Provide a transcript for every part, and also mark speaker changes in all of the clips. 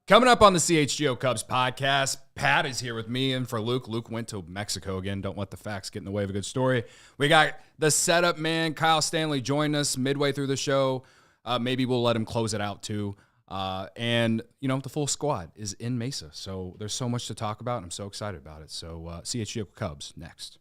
Speaker 1: Coming up on the CHGO Cubs podcast, Pat is here with me and for Luke. Luke went to Mexico again. Don't let the facts get in the way of a good story. We got the Setup Man Kyle Stanley join us midway through the show. Maybe we'll let him close it out too. And, you know, the full squad is in Mesa. So there's so much to talk about, and I'm so excited about it. So CHGO Cubs next.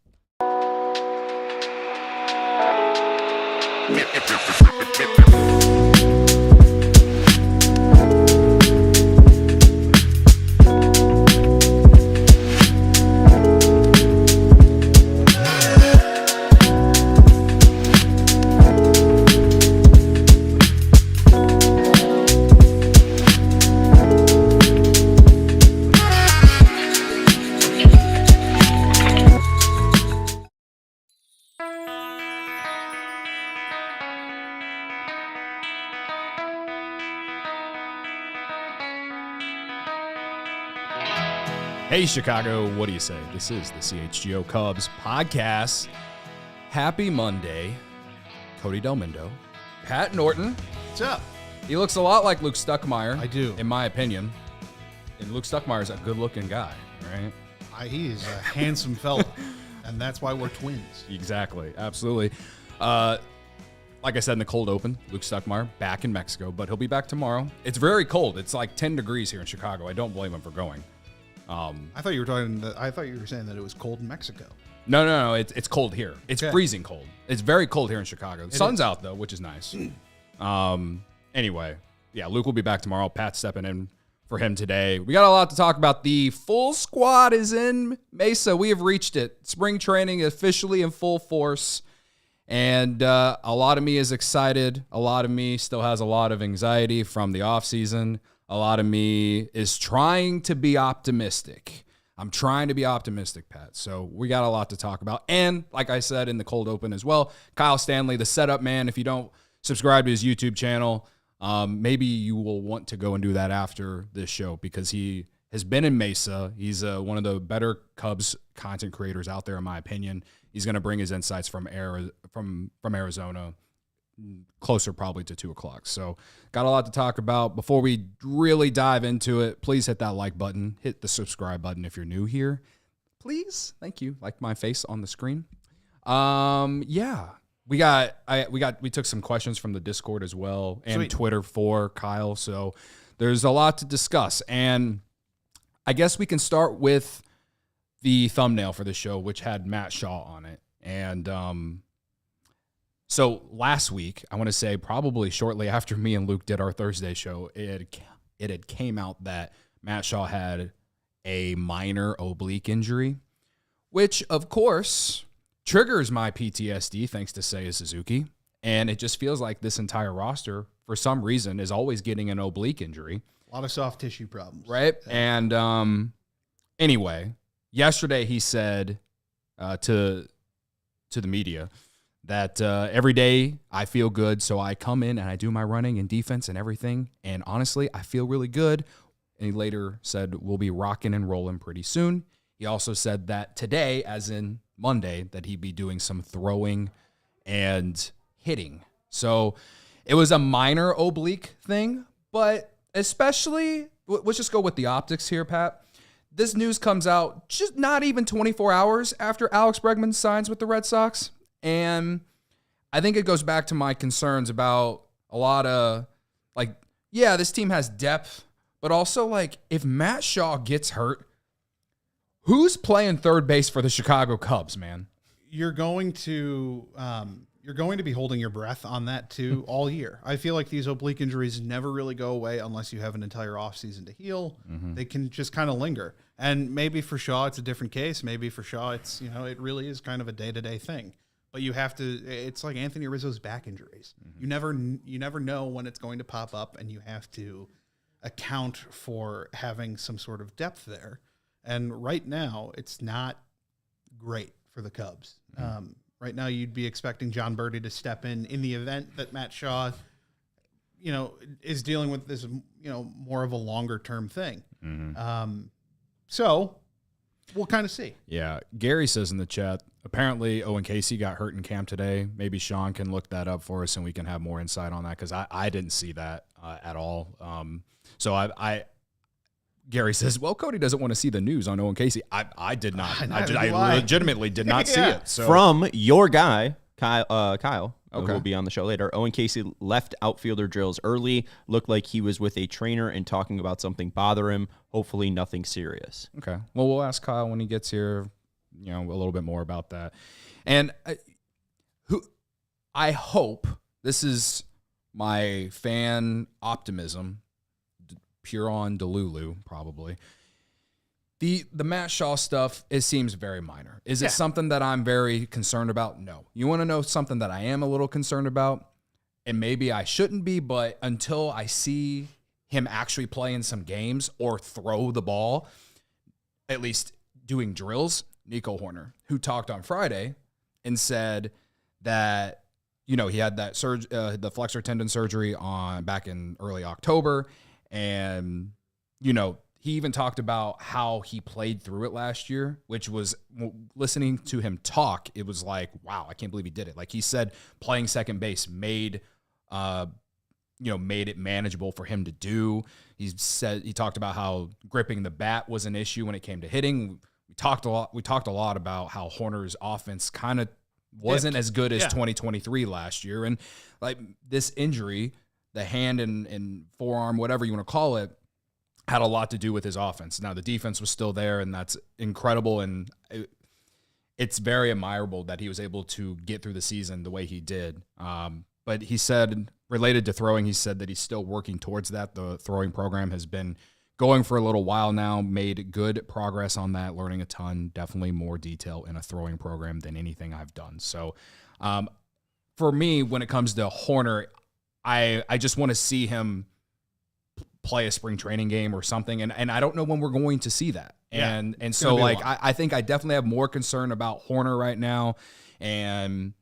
Speaker 1: Hey, Chicago, what do you say? This is the CHGO Cubs podcast. Happy Monday. Cody Delmendo. Pat Norton.
Speaker 2: What's up?
Speaker 1: He looks a lot like Luke Stuckmeyer.
Speaker 2: I do.
Speaker 1: In my opinion. And Luke Stuckmeyer's a good-looking guy, right?
Speaker 2: He's a handsome fella, and that's why we're twins.
Speaker 1: Exactly. Absolutely. Like I said in the cold open, Luke Stuckmeyer back in Mexico, but he'll be back tomorrow. It's very cold. It's like 10 degrees here in Chicago. I don't blame him for going.
Speaker 2: I thought you were saying that it was cold in Mexico.
Speaker 1: No. It's cold here. It's
Speaker 2: okay.
Speaker 1: Freezing cold. It's very cold here in Chicago. The sun's out though, which is nice. Anyway, yeah, Luke will be back tomorrow. Pat's stepping in for him today. We got a lot to talk about. The full squad is in Mesa. We have reached it. Spring training officially in full force. And a lot of me is excited. A lot of me still has a lot of anxiety from the offseason. A lot of me is trying to be optimistic. I'm trying to be optimistic, Pat. So we got a lot to talk about. And like I said in the cold open as well, Kyle Stanley, the Setup Man. If you don't subscribe to his YouTube channel, maybe you will want to go and do that after this show because he has been in Mesa. He's one of the better Cubs content creators out there, in my opinion. He's going to bring his insights from Arizona, closer probably to 2 o'clock. So got a lot to talk about. Before we really dive into it, please hit that like button. Hit the subscribe button if you're new here. Please. Thank you. Like my face on the screen. Yeah. We took some questions from the Discord as well and
Speaker 2: Sweet.
Speaker 1: Twitter for Kyle. So there's a lot to discuss. And I guess we can start with the thumbnail for the show, which had Matt Shaw on it. And so last week, I want to say probably shortly after me and Luke did our Thursday show, it had came out that Matt Shaw had a minor oblique injury, which, of course, triggers my PTSD, thanks to Seiya Suzuki. And it just feels like this entire roster, for some reason, is always getting an oblique injury.
Speaker 2: A lot of soft tissue problems.
Speaker 1: Right? Yeah. And anyway, yesterday he said to the media that every day I feel good, so I come in and I do my running and defense and everything, and honestly, I feel really good. And he later said we'll be rocking and rolling pretty soon. He also said that today, as in Monday, that he'd be doing some throwing and hitting. So it was a minor oblique thing, but especially, let's just go with the optics here, Pat. This news comes out just not even 24 hours after Alex Bregman signs with the Red Sox. And I think it goes back to my concerns about a lot of, like, yeah, this team has depth, but also, like, if Matt Shaw gets hurt, who's playing third base for the Chicago Cubs, man?
Speaker 2: You're going to be holding your breath on that, too, all year. I feel like these oblique injuries never really go away unless you have an entire offseason to heal. Mm-hmm. They can just kind of linger. And maybe for Shaw, it's a different case. Maybe for Shaw, it's, it really is kind of a day-to-day thing. But you have to. It's like Anthony Rizzo's back injuries. Mm-hmm. You never know when it's going to pop up, and you have to account for having some sort of depth there. And right now, it's not great for the Cubs. Mm-hmm. Right now, you'd be expecting John Birdie to step in the event that Matt Shaw, is dealing with this, more of a longer term thing. Mm-hmm. So we'll kind of see.
Speaker 1: Yeah. Gary says in the chat, apparently Owen Casey got hurt in camp today. Maybe Sean can look that up for us and we can have more insight on that because I didn't see that at all. So Gary says, well, Cody doesn't want to see the news on Owen Casey. I did not. I legitimately did not see it. So.
Speaker 3: From your guy, Kyle, who will be on the show later, Owen Casey left outfielder drills early. Looked like he was with a trainer and talking about something bother him. Hopefully nothing serious.
Speaker 1: Okay. Well, we'll ask Kyle when he gets here, a little bit more about that. And I hope, this is my fan optimism, pure on Delulu, probably. The Matt Shaw stuff, it seems very minor. Is it something that I'm very concerned about? No. You want to know something that I am a little concerned about? And maybe I shouldn't be, but until I see him actually play in some games or throw the ball, at least doing drills, Nico Hoerner, who talked on Friday and said that, he had that the flexor tendon surgery back in early October. And, he even talked about how he played through it last year, which was, listening to him talk, it was like, wow, I can't believe he did it. Like he said, playing second base made it manageable for him to do. He talked about how gripping the bat was an issue when it came to hitting. We talked a lot about how Hoerner's offense kind of wasn't as good as 2023 last year. And like this injury, the hand and forearm, whatever you want to call it, had a lot to do with his offense. Now, the defense was still there, and that's incredible, and it's very admirable that he was able to get through the season the way he did. But he said, related to throwing, he said that he's still working towards that. The throwing program has been going for a little while now, made good progress on that, learning a ton, definitely more detail in a throwing program than anything I've done. So for me, when it comes to Hoerner, I just want to see him play a spring training game or something. And I don't know when we're going to see that. And so like, I think I definitely have more concern about Hoerner right now. And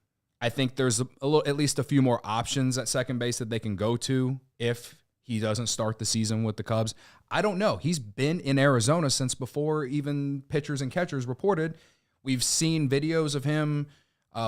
Speaker 1: I think there's at least a few more options at second base that they can go to if he doesn't start the season with the Cubs. I don't know. He's been in Arizona since before even pitchers and catchers reported. We've seen videos of him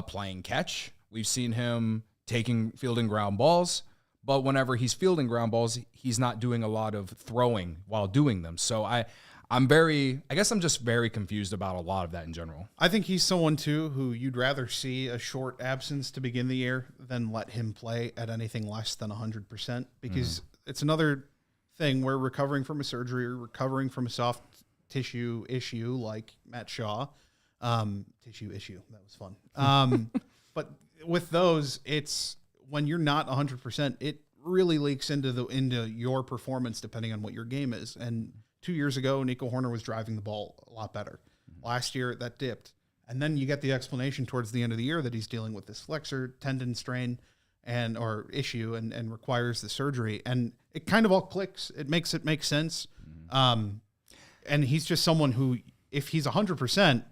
Speaker 1: playing catch. We've seen him fielding ground balls. But whenever he's fielding ground balls, he's not doing a lot of throwing while doing them. So I guess I'm just very confused about a lot of that in general.
Speaker 2: I think he's someone too who you'd rather see a short absence to begin the year than let him play at anything less than 100%, because it's another thing where recovering from a surgery or recovering from a soft tissue issue like Matt Shaw, tissue issue, that was fun. But with those, it's when you're not 100%, it really leaks into your performance depending on what your game is. And 2 years ago, Nico Hoerner was driving the ball a lot better. Last year, that dipped. And then you get the explanation towards the end of the year that he's dealing with this flexor tendon strain or issue and requires the surgery. And it kind of all clicks. It makes it make sense. And he's just someone who, if he's 100%,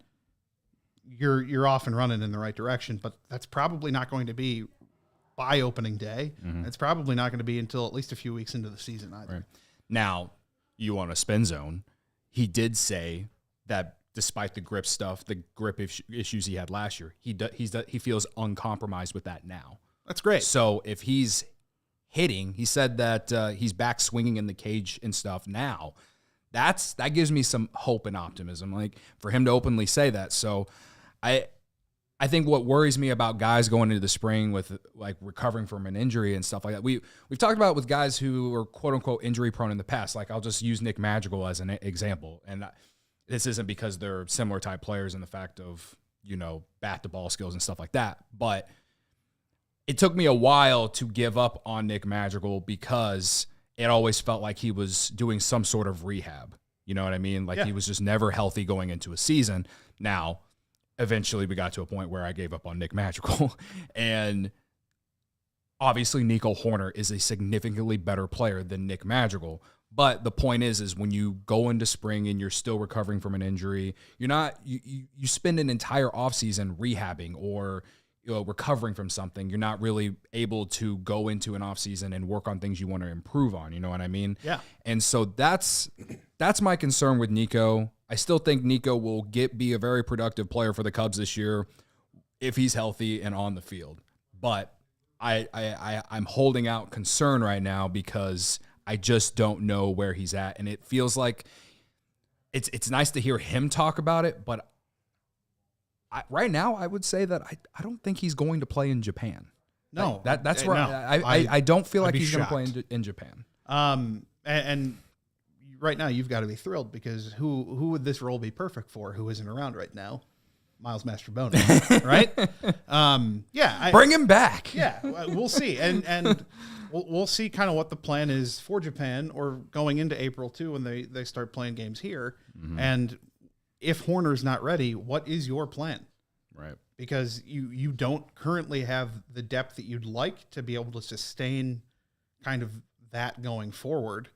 Speaker 2: you're off and running in the right direction. But that's probably not going to be by opening day. It's probably not going to be until at least a few weeks into the season either.
Speaker 1: Right. Now, you on a spin zone, he did say that despite the grip stuff, the grip issues he had last year, he feels uncompromised with that now.
Speaker 2: That's great.
Speaker 1: So if he's hitting, he said that he's back swinging in the cage and stuff now. That gives me some hope and optimism, like for him to openly say that. So I think what worries me about guys going into the spring with like recovering from an injury and stuff like that, we've talked about with guys who were quote unquote injury prone in the past. Like I'll just use Nick Madrigal as an example. And this isn't because they're similar type players in the fact of, bat to ball skills and stuff like that. But it took me a while to give up on Nick Madrigal because it always felt like he was doing some sort of rehab. You know what I mean? Like he was just never healthy going into a season. Now, eventually we got to a point where I gave up on Nick Madrigal. And obviously Nico Hoerner is a significantly better player than Nick Madrigal. But the point is when you go into spring and you're still recovering from an injury, you spend an entire offseason rehabbing or recovering from something. You're not really able to go into an offseason and work on things you want to improve on. You know what I mean?
Speaker 2: Yeah.
Speaker 1: And so that's my concern with Nico. I still think Nico will be a very productive player for the Cubs this year if he's healthy and on the field. But I'm holding out concern right now because I just don't know where he's at. And it feels like it's nice to hear him talk about it, but right now I would say that I don't think he's going to play in Japan.
Speaker 2: No.
Speaker 1: That's where
Speaker 2: no.
Speaker 1: I don't feel like
Speaker 2: I'd be
Speaker 1: he's going to play
Speaker 2: shocked.
Speaker 1: in Japan.
Speaker 2: And right now you've got to be thrilled because who would this role be perfect for who isn't around right now? Miles Mastrobuoni, right?
Speaker 1: Bring him back.
Speaker 2: Yeah, we'll see. And we'll see kind of what the plan is for Japan or going into April too when they start playing games here. Mm-hmm. And if Hoerner's not ready, what is your plan?
Speaker 1: Right.
Speaker 2: Because you don't currently have the depth that you'd like to be able to sustain kind of that going forward.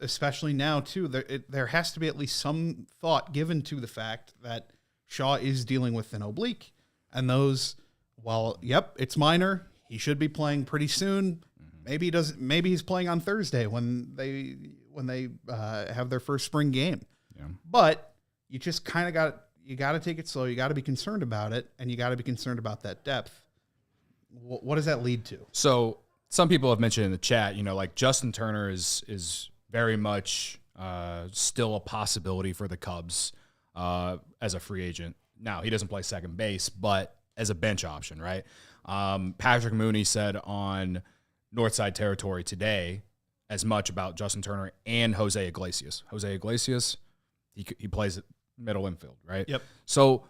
Speaker 2: Especially now too, there has to be at least some thought given to the fact that Shaw is dealing with an oblique, and those, it's minor. He should be playing pretty soon. Maybe he doesn't. Maybe he's playing on Thursday when they have their first spring game.
Speaker 1: Yeah.
Speaker 2: But you just kind of got to take it slow. You got to be concerned about it, and you got to be concerned about that depth. What does that lead to?
Speaker 1: So some people have mentioned in the chat, like Justin Turner is very much still a possibility for the Cubs. As a free agent. Now, he doesn't play second base, but as a bench option, right? Patrick Mooney said on Northside Territory today as much about Justin Turner and Jose Iglesias. Jose Iglesias, he plays at middle infield, right?
Speaker 2: Yep.
Speaker 1: So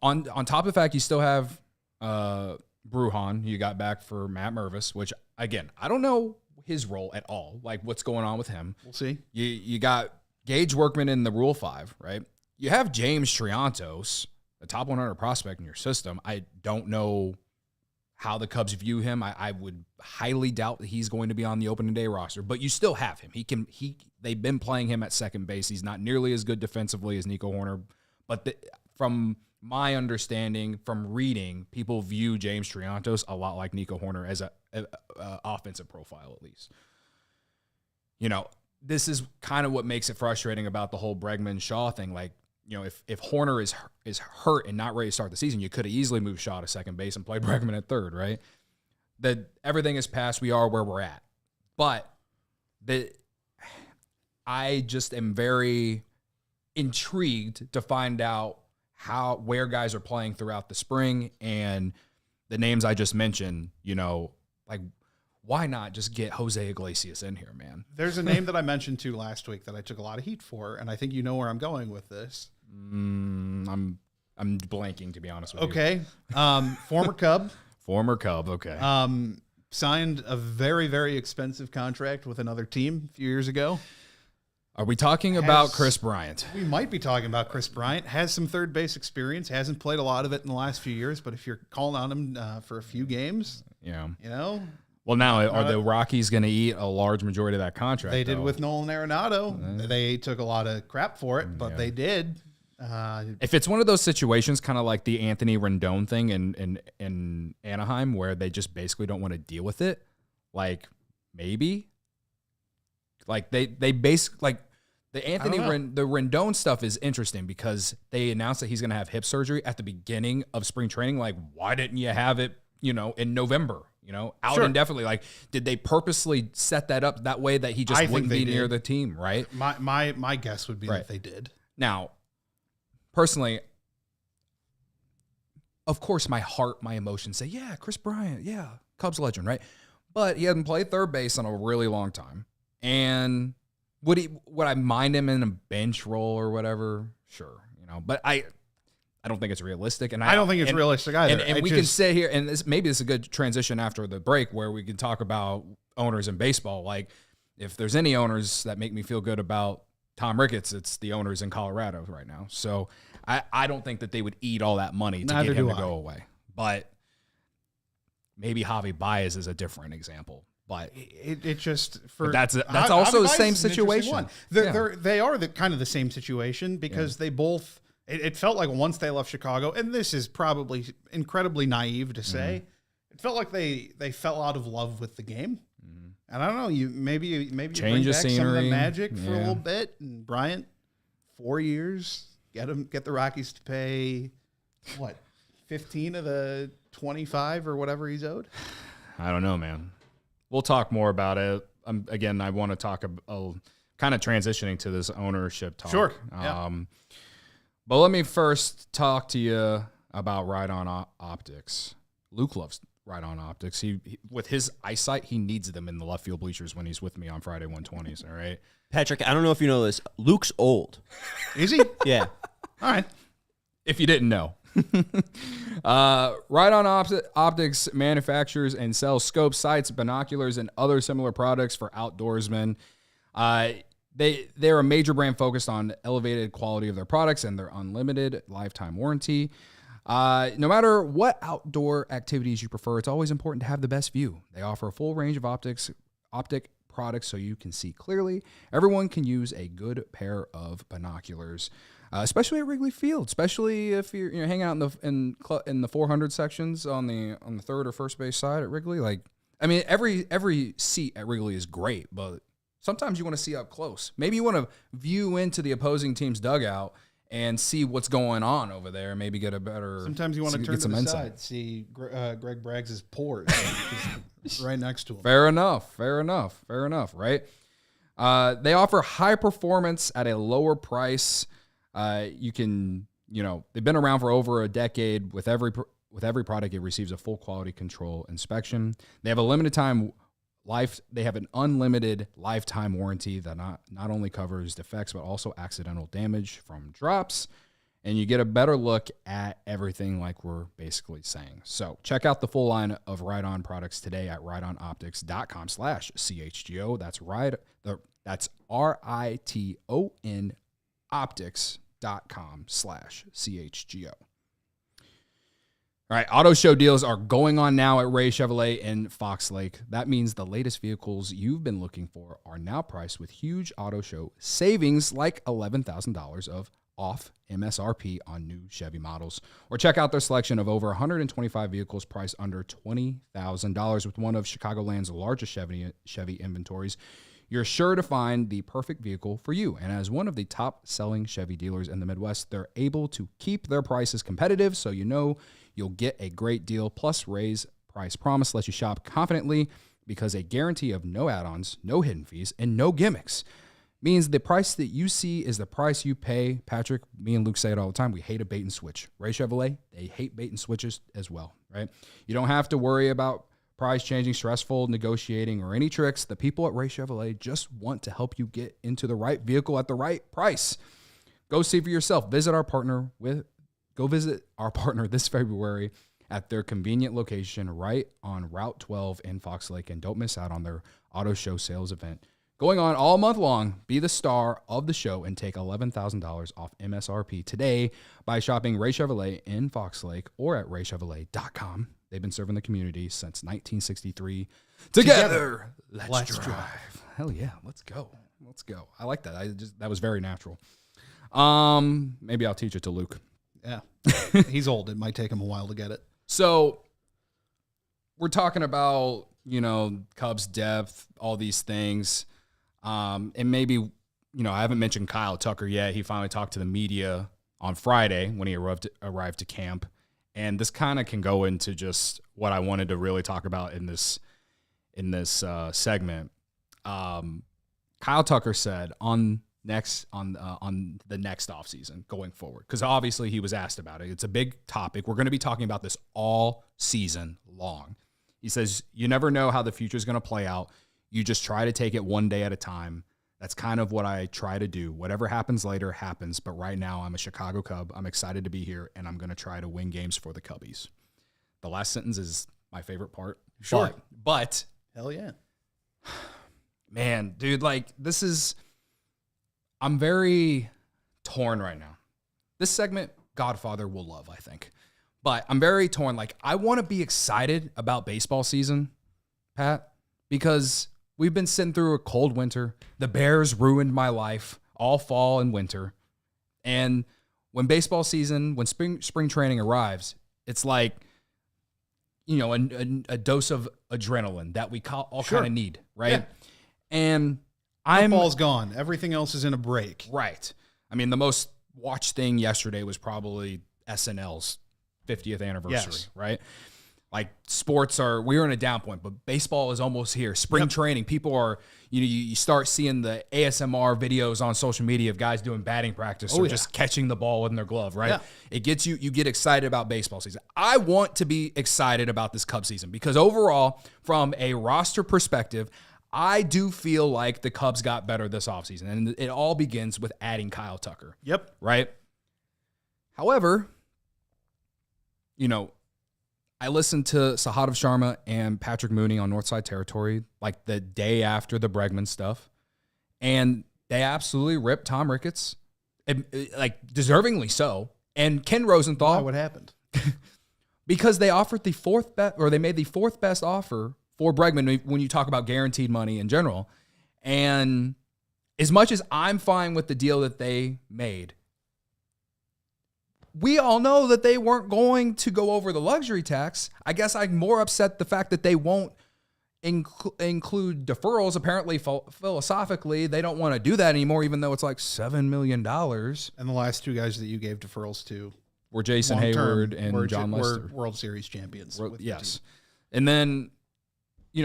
Speaker 1: on top of the fact you still have Brujan, you got back for Matt Mervis, which, again, I don't know his role at all, like what's going on with him.
Speaker 2: We'll see.
Speaker 1: You got Gage Workman in the Rule 5, right? You have James Triantos, the top 100 prospect in your system. I don't know how the Cubs view him. I would highly doubt that he's going to be on the opening day roster, but you still have him. They've been playing him at second base. He's not nearly as good defensively as Nico Hoerner, but from my understanding, from reading, people view James Triantos a lot like Nico Hoerner as a offensive profile, at least. This is kind of what makes it frustrating about the whole Bregman-Shaw thing. Like, if Hoerner is hurt and not ready to start the season, you could have easily moved Shaw to second base and played Bregman at third, right? Everything is past. We are where we're at. But I just am very intrigued to find out where guys are playing throughout the spring, and the names I just mentioned, why not just get Jose Iglesias in here, man? There's
Speaker 2: a name that I mentioned to last week that I took a lot of heat for, and I think you know where I'm going with this.
Speaker 1: I'm blanking, to be honest with you.
Speaker 2: Okay. Former Cub.
Speaker 1: Former Cub, okay.
Speaker 2: Signed a very, very expensive contract with another team a few years ago.
Speaker 1: Are we talking about Chris Bryant?
Speaker 2: We might be talking about Chris Bryant. Has some third base experience. Hasn't played a lot of it in the last few years, but if you're calling on him for a few games,
Speaker 1: Well, now, are the Rockies going to eat a large majority of that contract?
Speaker 2: They did with Nolan Arenado. They took a lot of crap for it, but they did.
Speaker 1: If it's one of those situations, kind of like the Anthony Rendon thing in Anaheim, where they just basically don't want to deal with it, like maybe, like they basically like the the Rendon stuff is interesting because they announced that he's going to have hip surgery at the beginning of spring training. Like, why didn't you have it, in November? Out indefinitely. Like, did they purposely set that up that way that he just wouldn't be near the team, right?
Speaker 2: My guess would be that they did.
Speaker 1: Now, personally, of course, my heart, my emotions say, yeah, Chris Bryant, yeah, Cubs legend, right? But he hadn't played third base in a really long time. And would I mind him in a bench role or whatever? Sure, but I don't think it's realistic, and
Speaker 2: I don't think it's realistic either.
Speaker 1: And we can sit here, and maybe this is a good transition after the break where we can talk about owners in baseball. Like, if there's any owners that make me feel good about Tom Ricketts, it's the owners in Colorado right now. So I don't think that they would eat all that money to get him to go away. But maybe Javi Baez is a different example. But
Speaker 2: it just
Speaker 1: but that's also the same situation.
Speaker 2: They are the kind of the same situation because they both. It felt like once they left Chicago, and this is probably incredibly naive to say, it felt like they fell out of love with the game. And I don't know, maybe you
Speaker 1: change
Speaker 2: bring
Speaker 1: of
Speaker 2: back
Speaker 1: scenery,
Speaker 2: some of the magic for a little bit. And Bryant, 4 years, get the Rockies to pay 15 of the 25 or whatever he's owed.
Speaker 1: I don't know, man. We'll talk more about it again, I want to talk a kind of transitioning to this ownership talk.
Speaker 2: Sure.
Speaker 1: But let me first talk to you about Ride-On Optics. Luke loves Ride-On Optics. He with his eyesight, he needs them in the left field bleachers when he's with me on Friday 120s. All right,
Speaker 3: Patrick, I don't know if you know this. Luke's old.
Speaker 2: Is he?
Speaker 3: Yeah.
Speaker 2: All right.
Speaker 1: if you didn't know. Ride-On Optics manufactures and sells scopes, sights, binoculars, and other similar products for outdoorsmen. They're a major brand focused on elevated quality of their products and their unlimited lifetime warranty. No matter what outdoor activities you prefer, it's always important to have the best view. They offer a full range of optic products so you can see clearly. Everyone can use a good pair of binoculars, especially at Wrigley Field, especially if you're hanging out in the 400 sections on the third or first base side at Wrigley. Like, I mean, every seat at Wrigley is great, but sometimes you want to see up close. Maybe you want to view into the opposing team's dugout and see what's going on over there. Maybe get a better.
Speaker 2: Sometimes you want to turn to the side, see Greg Braggs' pores right next to him.
Speaker 1: Fair enough. Right? They offer high performance at a lower price. They've been around for over a decade. With every product, it receives a full quality control inspection. They have They have an unlimited lifetime warranty that not only covers defects, but also accidental damage from drops. And you get a better look at everything like we're basically saying. So check out the full line of Ride-On products today at rideonoptics.com/CHGO. That's RITON optics.com/CHGO. All right, auto show deals are going on now at Ray Chevrolet in Fox Lake. That means the latest vehicles you've been looking for are now priced with huge auto show savings like $11,000 of off MSRP on new Chevy models. Or check out their selection of over 125 vehicles priced under $20,000 with one of Chicagoland's largest Chevy inventories. You're sure to find the perfect vehicle for you. And as one of the top-selling Chevy dealers in the Midwest, they're able to keep their prices competitive, so you know you'll get a great deal. Plus, Ray's price promise lets you shop confidently because a guarantee of no add-ons, no hidden fees, and no gimmicks means the price that you see is the price you pay. Patrick, me and Luke say it all the time. We hate a bait and switch. Ray Chevrolet, they hate bait and switches as well, right? You don't have to worry about price changing, stressful negotiating, or any tricks. The people at Ray Chevrolet just want to help you get into the right vehicle at the right price. Go see for yourself. Go visit our partner this February at their convenient location right on Route 12 in Fox Lake, and don't miss out on their auto show sales event going on all month long. Be the star of the show and take $11,000 off MSRP today by shopping Ray Chevrolet in Fox Lake or at raychevrolet.com. They've been serving the community since 1963. Together, let's drive. Hell yeah, let's go. I like that. That was very natural. Maybe I'll teach it to Luke.
Speaker 2: Yeah. He's old. It might take him a while to get it.
Speaker 1: So we're talking about, Cubs depth, all these things. And maybe, I haven't mentioned Kyle Tucker yet. He finally talked to the media on Friday when he arrived to camp. And this kind of can go into just what I wanted to really talk about in this segment. Kyle Tucker said on the next offseason going forward, because obviously he was asked about it. It's a big topic. We're going to be talking about this all season long. He says, you never know how the future is going to play out. You just try to take it one day at a time. That's kind of what I try to do. Whatever happens later happens, but right now I'm a Chicago Cub. I'm excited to be here, and I'm going to try to win games for the Cubbies. The last sentence is my favorite part.
Speaker 2: Sure.
Speaker 1: But
Speaker 2: hell yeah.
Speaker 1: Man, dude, I'm very torn right now. This segment, Godfather will love, I think. But I'm very torn. I want to be excited about baseball season, Pat, because we've been sitting through a cold winter. The Bears ruined my life all fall and winter. And when baseball season, when spring training arrives, it's like, a dose of adrenaline that we all kind of need, right?
Speaker 2: Yeah.
Speaker 1: And
Speaker 2: football's gone. Everything else is in a break.
Speaker 1: Right. I mean, the most watched thing yesterday was probably SNL's 50th anniversary,
Speaker 2: yes.
Speaker 1: right? like we're in a down point, but baseball is almost here. Spring training, people are, you start seeing the ASMR videos on social media of guys doing batting practice or just catching the ball in their glove, right? Yeah. It gets you get excited about baseball season. I want to be excited about this Cubs season because overall, from a roster perspective, I do feel like the Cubs got better this offseason, and it all begins with adding Kyle Tucker.
Speaker 2: Yep.
Speaker 1: Right? However, I listened to Setup Sharma and Patrick Mooney on Northside Territory like the day after the Bregman stuff, and they absolutely ripped Tom Ricketts, like deservingly so, and Ken Rosenthal.
Speaker 2: Why? What happened?
Speaker 1: Because they offered the fourth best, or they made the fourth best offer for Bregman when you talk about guaranteed money in general. And as much as I'm fine with the deal that they made, we all know that they weren't going to go over the luxury tax. I guess I'm more upset the fact that they won't include deferrals. Apparently, philosophically, they don't want to do that anymore, even though it's like $7 million.
Speaker 2: And the last two guys that you gave deferrals to
Speaker 1: were Jason Hayward and John Lester.
Speaker 2: Were World Series champions.
Speaker 1: Yes. And then,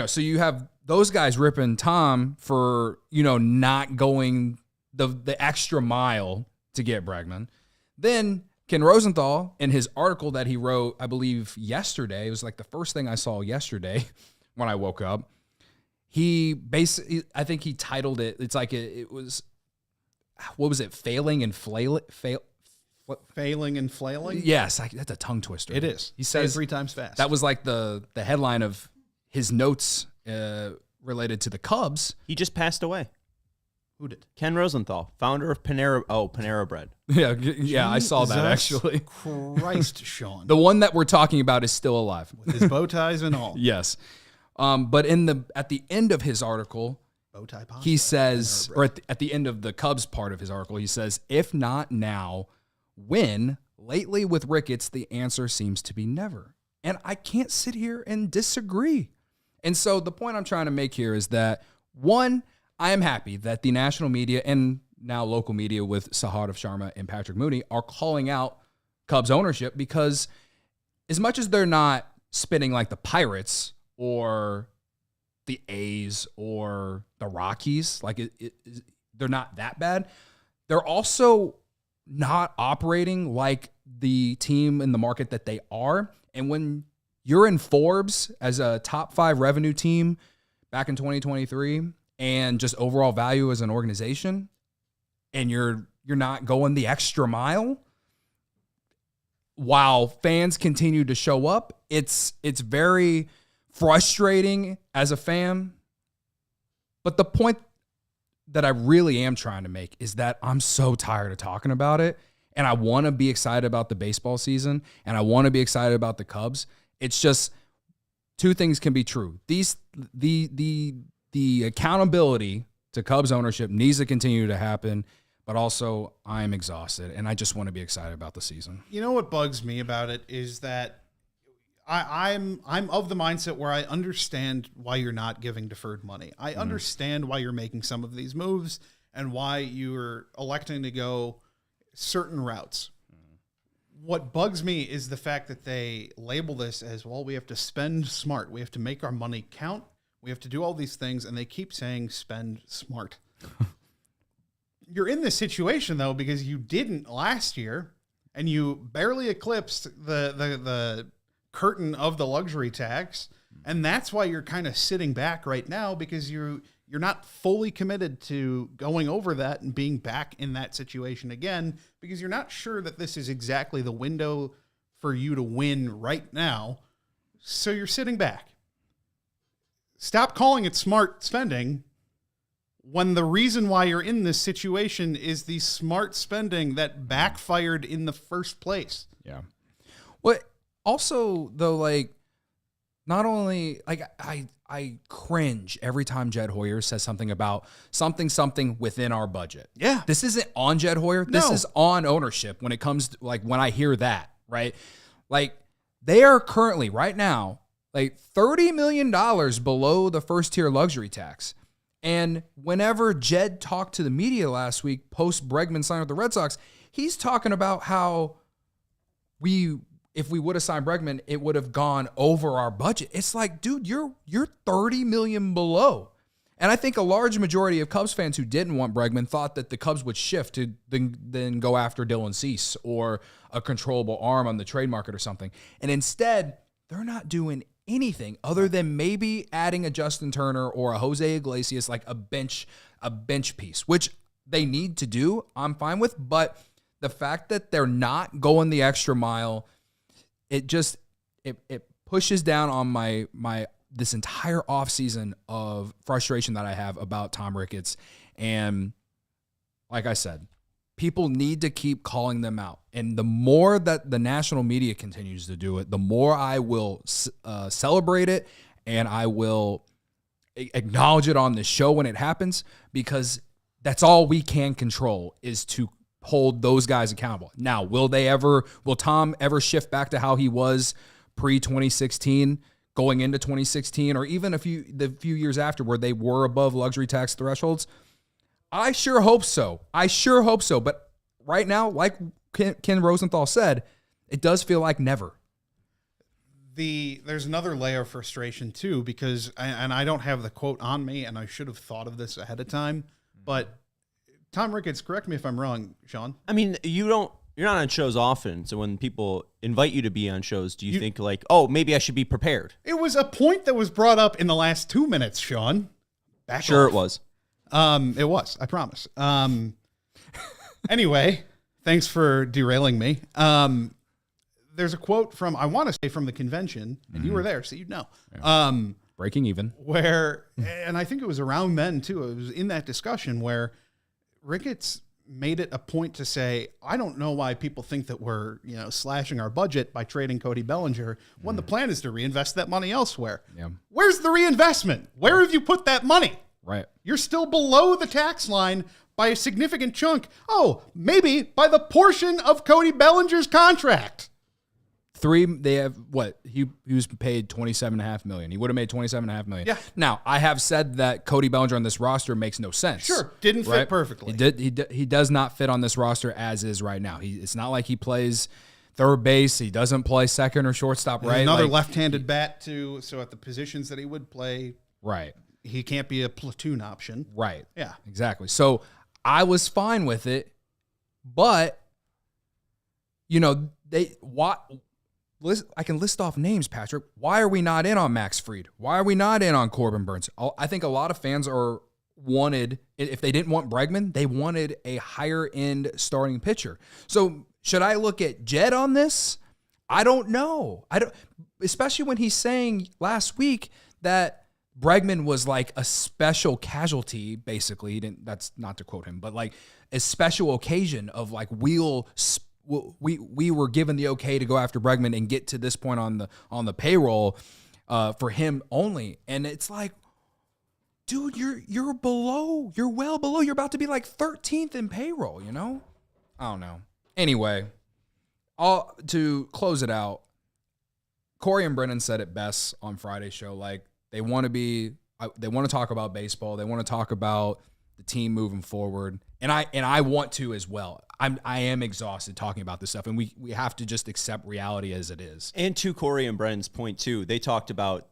Speaker 1: so you have those guys ripping Tom for, not going the extra mile to get Bregman. Then Ken Rosenthal, in his article that he wrote, I believe yesterday, it was like the first thing I saw yesterday when I woke up. He basically, I think he titled it, it's like it was, what was it? Failing and flailing?
Speaker 2: Failing and flailing?
Speaker 1: Yes, that's a tongue twister.
Speaker 2: It is.
Speaker 1: He says
Speaker 2: 3 times fast.
Speaker 1: That was like the headline of his notes related to the Cubs.
Speaker 3: He just passed away.
Speaker 2: Who did?
Speaker 3: Ken Rosenthal, founder of Panera Bread.
Speaker 1: Yeah, I saw that actually.
Speaker 2: Christ, Sean.
Speaker 1: The one that we're talking about is still alive.
Speaker 2: With his bow ties and all.
Speaker 1: Yes. But at the end of his article, he says, or at the end of the Cubs part of his article, he says, if not now, when? Lately with Ricketts, the answer seems to be never. And I can't sit here and disagree. And so the point I'm trying to make here is that, one, I am happy that the national media and now local media with Setup Sharma and Patrick Mooney are calling out Cubs ownership, because as much as they're not spinning like the Pirates or the A's or the Rockies, like they're not that bad, they're also not operating like the team in the market that they are. And when you're in Forbes as a top 5 revenue team back in 2023 and just overall value as an organization, and you're not going the extra mile while fans continue to show up, it's very frustrating as a fan. But the point that I really am trying to make is that I'm so tired of talking about it, and I want to be excited about the baseball season, and I want to be excited about the Cubs. It's just two things can be true. The accountability to Cubs ownership needs to continue to happen, but also I'm exhausted, and I just want to be excited about the season.
Speaker 2: You know what bugs me about it is that I'm of the mindset where I understand why you're not giving deferred money. I understand why you're making some of these moves and why you're electing to go certain routes. What bugs me is the fact that they label this as, well, we have to spend smart. We have to make our money count. We have to do all these things, and they keep saying spend smart. You're in this situation, though, because you didn't last year, and you barely eclipsed the curtain of the luxury tax, and that's why you're kind of sitting back right now, because you're not fully committed to going over that and being back in that situation again, because you're not sure that this is exactly the window for you to win right now. So you're sitting back. Stop calling it smart spending when the reason why you're in this situation is the smart spending that backfired in the first place.
Speaker 1: Yeah. Well, also, though, like, not only, like, I cringe every time Jed Hoyer says something about something within our budget.
Speaker 2: Yeah.
Speaker 1: This isn't on Jed Hoyer. This is on ownership when it comes to, like, when I hear that, right? Like, they are currently, right now, like $30 million below the first tier luxury tax. And whenever Jed talked to the media last week, post Bregman signing with the Red Sox, he's talking about how if we would have signed Bregman, it would have gone over our budget. It's like, dude, you're $30 million below. And I think a large majority of Cubs fans who didn't want Bregman thought that the Cubs would shift to then go after Dylan Cease or a controllable arm on the trade market or something. And instead, they're not doing anything other than maybe adding a Justin Turner or a Jose Iglesias, like a bench piece, which they need to do. I'm fine with, but the fact that they're not going the extra mile, it pushes down on my this entire offseason of frustration that I have about Tom Ricketts. And like I said, people need to keep calling them out. And the more that the national media continues to do it, the more I will celebrate it, and I will acknowledge it on the show when it happens, because that's all we can control, is to hold those guys accountable. Now, will Tom ever shift back to how he was pre-2016, going into 2016, or even the few years after where they were above luxury tax thresholds? I sure hope so. But right now, like Ken Rosenthal said, it does feel like never.
Speaker 2: There's another layer of frustration too, because I don't have the quote on me, and I should have thought of this ahead of time, but Tom Ricketts, correct me if I'm wrong, Sean.
Speaker 3: I mean, you're not on shows often, so when people invite you to be on shows, do you think like, oh, maybe I should be prepared?
Speaker 2: It was a point that was brought up in the last 2 minutes, Sean.
Speaker 3: Sure, it was.
Speaker 2: It was, I promise. Anyway, thanks for derailing me. There's a quote from, I want to say from the convention, and you were there, so you'd know.
Speaker 1: Yeah. Breaking even.
Speaker 2: And I think it was around then too, it was in that discussion where Ricketts made it a point to say, I don't know why people think that we're, slashing our budget by trading Cody Bellinger when the plan is to reinvest that money elsewhere.
Speaker 1: Yeah.
Speaker 2: Where's the reinvestment? Where have you put that money?
Speaker 1: Right.
Speaker 2: You're still below the tax line by a significant chunk. Oh, maybe by the portion of Cody Bellinger's contract.
Speaker 1: They have what? He was paid $27.5 million. He would have made $27.5 million.
Speaker 2: Yeah.
Speaker 1: Now, I have said that Cody Bellinger on this roster makes no sense.
Speaker 2: Sure. Didn't fit perfectly.
Speaker 1: He does not fit on this roster as is right now. It's not like he plays third base. He doesn't play second or shortstop, right?
Speaker 2: Another left-handed bat too. So at the positions that he would play,
Speaker 1: right,
Speaker 2: he can't be a platoon option.
Speaker 1: Right.
Speaker 2: Yeah.
Speaker 1: Exactly. So I was fine with it, but I can list off names, Patrick. Why are we not in on Max Fried? Why are we not in on Corbin Burns? I think a lot of fans wanted, if they didn't want Bregman, they wanted a higher end starting pitcher. So should I look at Jed on this? I don't know. Especially when he's saying last week that Bregman was like a special casualty, basically. That's not to quote him, but like a special occasion of like we were given the okay to go after Bregman and get to this point on the payroll for him only. And it's like, dude, you're below. You're well below. You're about to be like 13th in payroll, I don't know. Anyway, to close it out, Corey and Brennan said it best on Friday's show. Like, they want to talk about baseball. They want to talk about the team moving forward. And I want to as well. I am exhausted talking about this stuff, and we have to just accept reality as it is.
Speaker 3: And to Corey and Brennan's point too, they talked about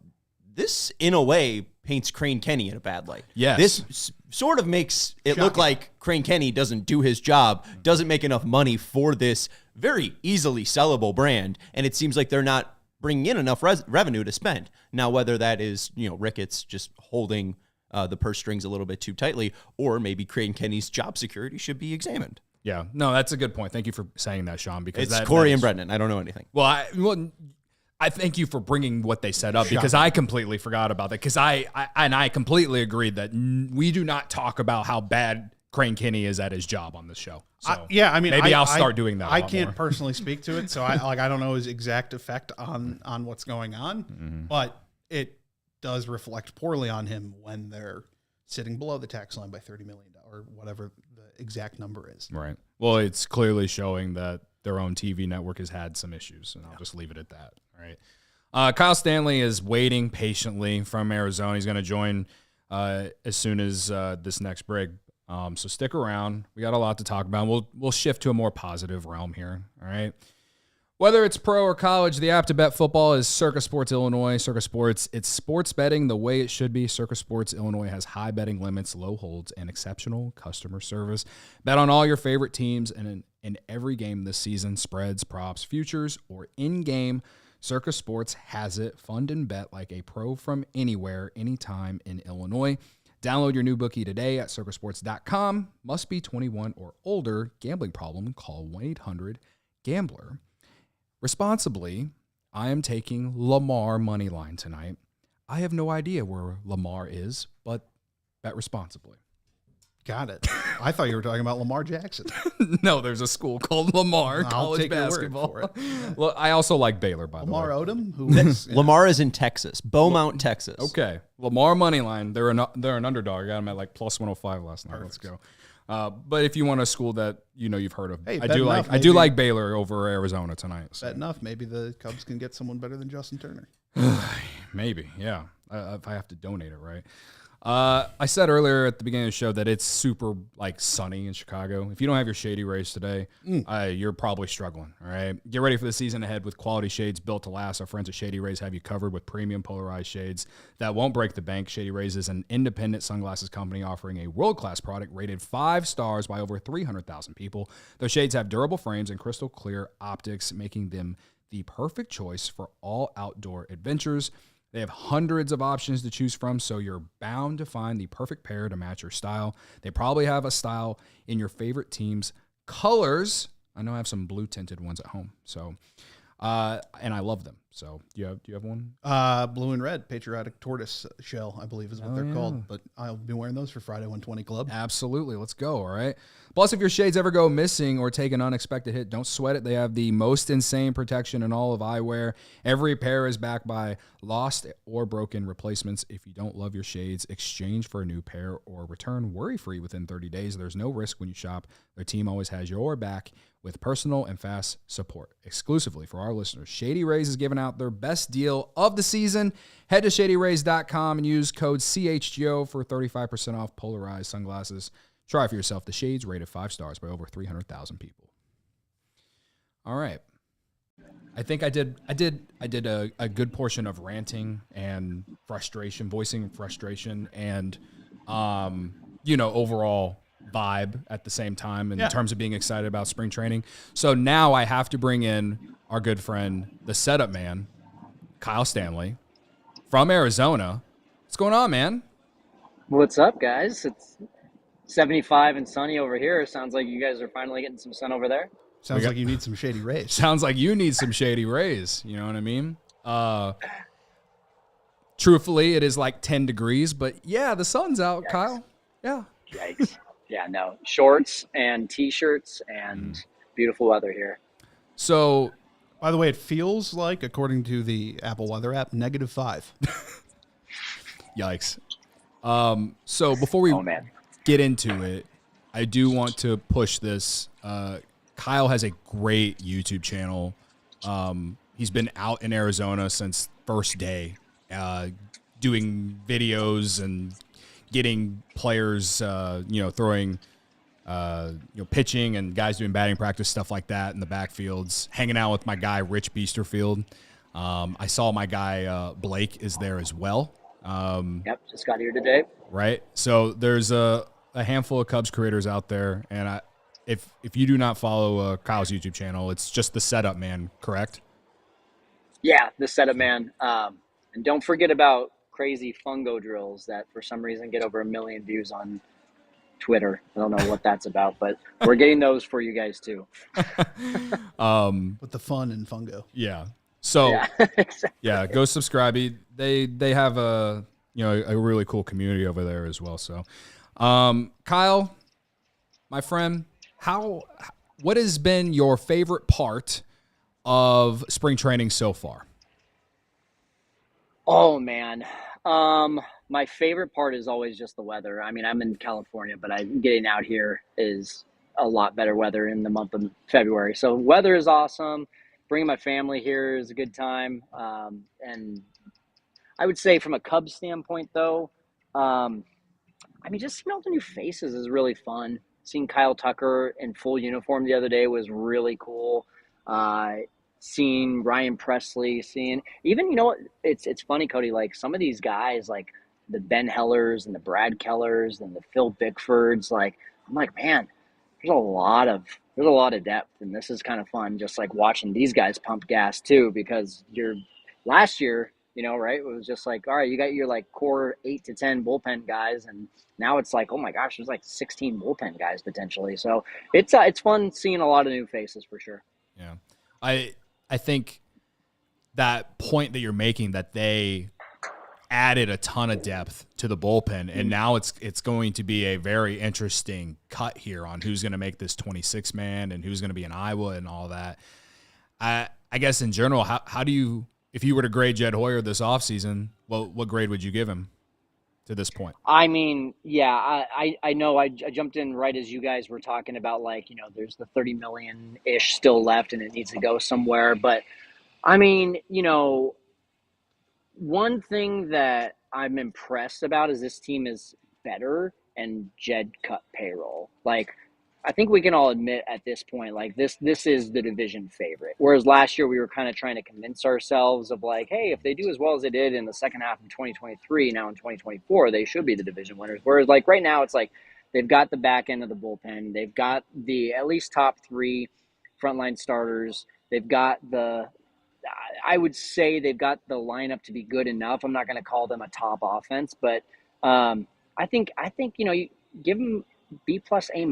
Speaker 3: this in a way paints Crane Kenny in a bad light.
Speaker 1: Yes.
Speaker 3: This sort of makes it look like Crane Kenny doesn't do his job, doesn't make enough money for this very easily sellable brand, and it seems like they're not bringing in enough revenue to spend. Now, whether that is, Ricketts just holding the purse strings a little bit too tightly, or maybe Crane Kenny's job security should be examined.
Speaker 1: Yeah, no, that's a good point. Thank you for saying that, Sean. Because
Speaker 3: it's Corey and Brendan. I don't know anything.
Speaker 1: Well, I thank you for bringing what they set up, because I completely forgot about that. Because I completely agree that we do not talk about how bad Crane Kenny is at his job on this show. So maybe I'll start doing that.
Speaker 2: I can't personally speak to it, so I don't know his exact effect on what's going on, but it does reflect poorly on him when they're sitting below the tax line by $30 million or whatever the exact number is.
Speaker 1: Right. Well, it's clearly showing that their own TV network has had some issues, and I'll just leave it at that. All right. Kyle Stanley is waiting patiently from Arizona. He's going to join as soon as this next break. So stick around. We got a lot to talk about. We'll shift to a more positive realm here. All right. Whether it's pro or college, the app to bet football is Circa Sports Illinois. Circa Sports, it's sports betting the way it should be. Circa Sports Illinois has high betting limits, low holds, and exceptional customer service. Bet on all your favorite teams and in every game this season, spreads, props, futures, or in-game. Circa Sports has it. Fund and bet like a pro from anywhere, anytime in Illinois. Download your new bookie today at circasports.com. Must be 21 or older. Gambling problem? Call 1-800-GAMBLER. Responsibly, I am taking Lamar Moneyline tonight. I have no idea where Lamar is, but bet responsibly.
Speaker 2: Got it. I thought you were talking about Lamar Jackson.
Speaker 1: No, there's a school called Lamar
Speaker 2: I'll
Speaker 1: College
Speaker 2: take your word
Speaker 1: Basketball.
Speaker 2: for it.
Speaker 1: Well, I also like Baylor, by
Speaker 2: Lamar
Speaker 1: the way.
Speaker 2: Odom, who is
Speaker 3: Lamar is in Texas, Beaumont, Texas.
Speaker 1: Okay, Lamar Moneyline. They're an underdog. I got them at like plus 105 last night. Let's go. But if you want a school that you've heard of,
Speaker 2: Hey,
Speaker 1: I
Speaker 2: bet
Speaker 1: do
Speaker 2: enough,
Speaker 1: I do
Speaker 2: maybe-
Speaker 1: like Baylor over Arizona tonight. So.
Speaker 2: bet enough. Maybe the Cubs can get someone better than Justin Turner.
Speaker 1: Maybe, yeah. If I have to donate it, right? I said earlier at the beginning of the show that it's super sunny in Chicago. If you don't have your Shady Rays today, you're probably struggling. All right, get ready for the season ahead with quality shades built to last. Our friends at Shady Rays have you covered with premium polarized shades that won't break the bank. Shady Rays is an independent sunglasses company offering a world-class product rated 5 stars by over 300,000 people. Their shades have durable frames and crystal clear optics, making them the perfect choice for all outdoor adventures. They have hundreds of options to choose from, so you're bound to find the perfect pair to match your style. They probably have a style in your favorite team's colors. I know I have some blue tinted ones at home, so and I love them. So do you have one?
Speaker 2: Blue and red, patriotic tortoise shell, I believe is what they're called. But I'll be wearing those for Friday 120 Club.
Speaker 1: Absolutely. Let's go. All right. Plus, if your shades ever go missing or take an unexpected hit, don't sweat it. They have the most insane protection in all of eyewear. Every pair is backed by lost or broken replacements. If you don't love your shades, exchange for a new pair or return worry-free within 30 days. There's no risk when you shop. Their team always has your back with personal and fast support. Exclusively for our listeners, Shady Rays is giving out their best deal of the season. Head to shadyrays.com and use code CHGO for 35% off polarized sunglasses. Try for yourself the shades rated 5 stars by over 300,000 people. All right. I think I did a good portion of ranting and frustration, voicing frustration and overall vibe at the same time in terms of being excited about spring training. So now I have to bring in our good friend, the Setup Man, Kyle Stanley from Arizona. What's going on, man?
Speaker 4: What's up, guys? It's 75 and sunny over here. Sounds like you guys are finally getting some sun over there.
Speaker 2: Sounds like you need some Shady Rays.
Speaker 1: Sounds like you need some Shady Rays. You know what I mean? Truthfully, it is like 10 degrees, but yeah, the sun's out,
Speaker 4: Yikes.
Speaker 1: Kyle. Yeah.
Speaker 4: Yikes. Yeah, no. Shorts and T-shirts and beautiful weather here.
Speaker 1: So,
Speaker 2: By the way, it feels like, according to the Apple Weather app, -5.
Speaker 1: yikes. So before we
Speaker 4: Oh, man.
Speaker 1: get into it, I do want to push this. Kyle has a great YouTube channel. He's been out in Arizona since first day, doing videos and getting players, throwing, pitching and guys doing batting practice, stuff like that in the backfields, hanging out with my guy, Rich Beasterfield. I saw my guy, Blake is there as well.
Speaker 4: Yep, just got here today.
Speaker 1: Right. So there's a handful of Cubs creators out there. And if you do not follow Kyle's YouTube channel, it's just the Setup Man, correct?
Speaker 4: Yeah, the Setup Man. And don't forget about crazy fungo drills that for some reason get over 1 million views on Twitter. I don't know what that's about, but we're getting those for you guys too.
Speaker 2: With the fun and fungo.
Speaker 1: Yeah. So
Speaker 4: Yeah, exactly.
Speaker 1: yeah, go subscribe. They have a really cool community over there as well. So, Kyle, my friend, what has been your favorite part of spring training so far?
Speaker 4: Oh man. My favorite part is always just the weather. I mean, I'm in California, but getting out here is a lot better weather in the month of February. So weather is awesome. Bringing my family here is a good time. And I would say from a Cubs standpoint, though, just seeing all the new faces is really fun. Seeing Kyle Tucker in full uniform the other day was really cool. seeing Ryan Presley, seeing even, it's funny, Cody, like some of these guys, like the Ben Hellers and the Brad Kellers and the Phil Bickfords, like, I'm like, man, there's a lot of depth, and this is kind of fun, just like watching these guys pump gas too, because last year, right, it was just like, all right, you got your like core 8 to 10 bullpen guys, and now it's like, oh my gosh, there's like 16 bullpen guys potentially. So it's fun seeing a lot of new faces for sure.
Speaker 1: Yeah, I think that point that you're making, that they added a ton of depth to the bullpen, and now it's going to be a very interesting cut here on who's going to make this 26 man and who's going to be in Iowa and all that. I guess in general, how do you, if you were to grade Jed Hoyer this offseason, what grade would you give him to this point?
Speaker 4: I mean, yeah, I know I jumped in right as you guys were talking about, like, there's the 30 million-ish still left and it needs to go somewhere. But, I mean, one thing that I'm impressed about is this team is better and Jed cut payroll. Like, I think we can all admit at this point, like this is the division favorite. Whereas last year we were kind of trying to convince ourselves of like, hey, if they do as well as they did in the second half of 2023, now in 2024, they should be the division winners. Whereas like right now, it's like they've got the back end of the bullpen. They've got the at least top 3 frontline starters. They've got I would say they've got the lineup to be good enough. I'm not going to call them a top offense, but I think you give them B+, A-.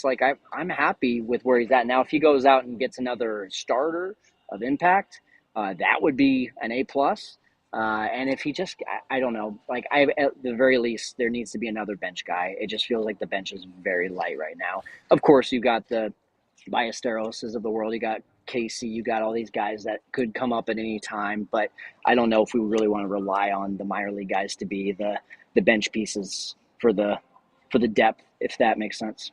Speaker 4: Like I'm happy with where he's at now. If he goes out and gets another starter of impact, that would be an A+. And if he just, I don't know, like at the very least, there needs to be another bench guy. It just feels like the bench is very light right now. Of course, you got the Ballesteros of the world. You got Casey. You got all these guys that could come up at any time. But I don't know if we really want to rely on the minor league guys to be the bench pieces for the depth, if that makes sense.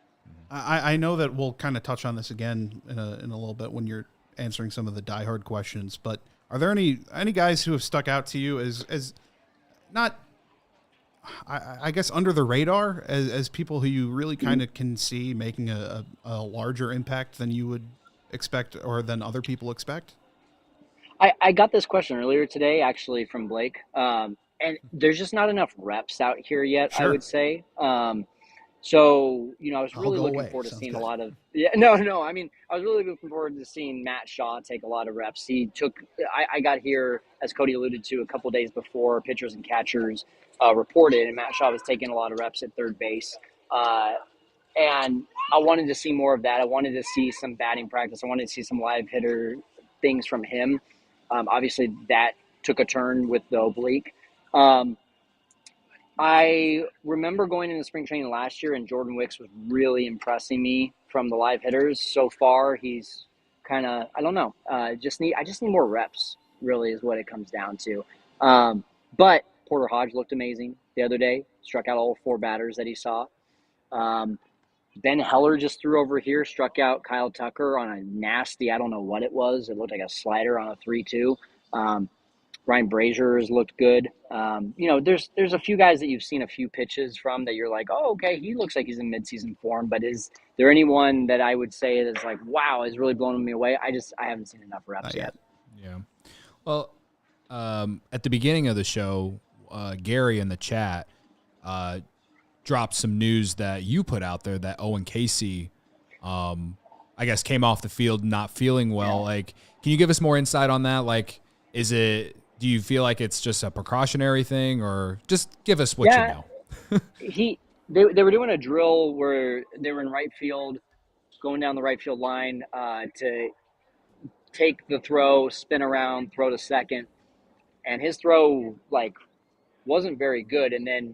Speaker 2: I know that we'll kind of touch on this again in a little bit when you're answering some of the diehard questions, but are there any guys who have stuck out to you as not, I guess, under the radar as people who you really kind of can see making a larger impact than you would expect or than other people expect?
Speaker 4: I got this question earlier today, actually, from Blake. And there's just not enough reps out here yet, sure. I would say. So, I was really looking forward to seeing a lot of – I mean, I was really looking forward to seeing Matt Shaw take a lot of reps. He took – I got here, as Cody alluded to, a couple days before pitchers and catchers reported, and Matt Shaw was taking a lot of reps at third base. And I wanted to see more of that. I wanted to see some batting practice. I wanted to see some live hitter things from him. Obviously, that took a turn with the oblique. I remember going into spring training last year, and Jordan Wicks was really impressing me from the live hitters. So far, he's kind of, I don't know, I just need more reps, really, is what it comes down to. But Porter Hodge looked amazing the other day, struck out all 4 batters that he saw. Ben Heller just threw over here, struck out Kyle Tucker on a nasty, I don't know what it was. It looked like a slider on a 3-2. Ryan Brazier has looked good. There's a few guys that you've seen a few pitches from that you're like, oh, okay, he looks like he's in midseason form. But is there anyone that I would say is like, wow, is really blowing me away? I haven't seen enough reps yet.
Speaker 1: Yeah. Well, at the beginning of the show, Gary in the chat dropped some news that you put out there that Owen Casey, I guess, came off the field not feeling well. Yeah. Like, can you give us more insight on that? Like, do you feel like it's just a precautionary thing, or just give us what you know?
Speaker 4: They were doing a drill where they were in right field, going down the right field line to take the throw, spin around, throw to second, and his throw wasn't very good. And then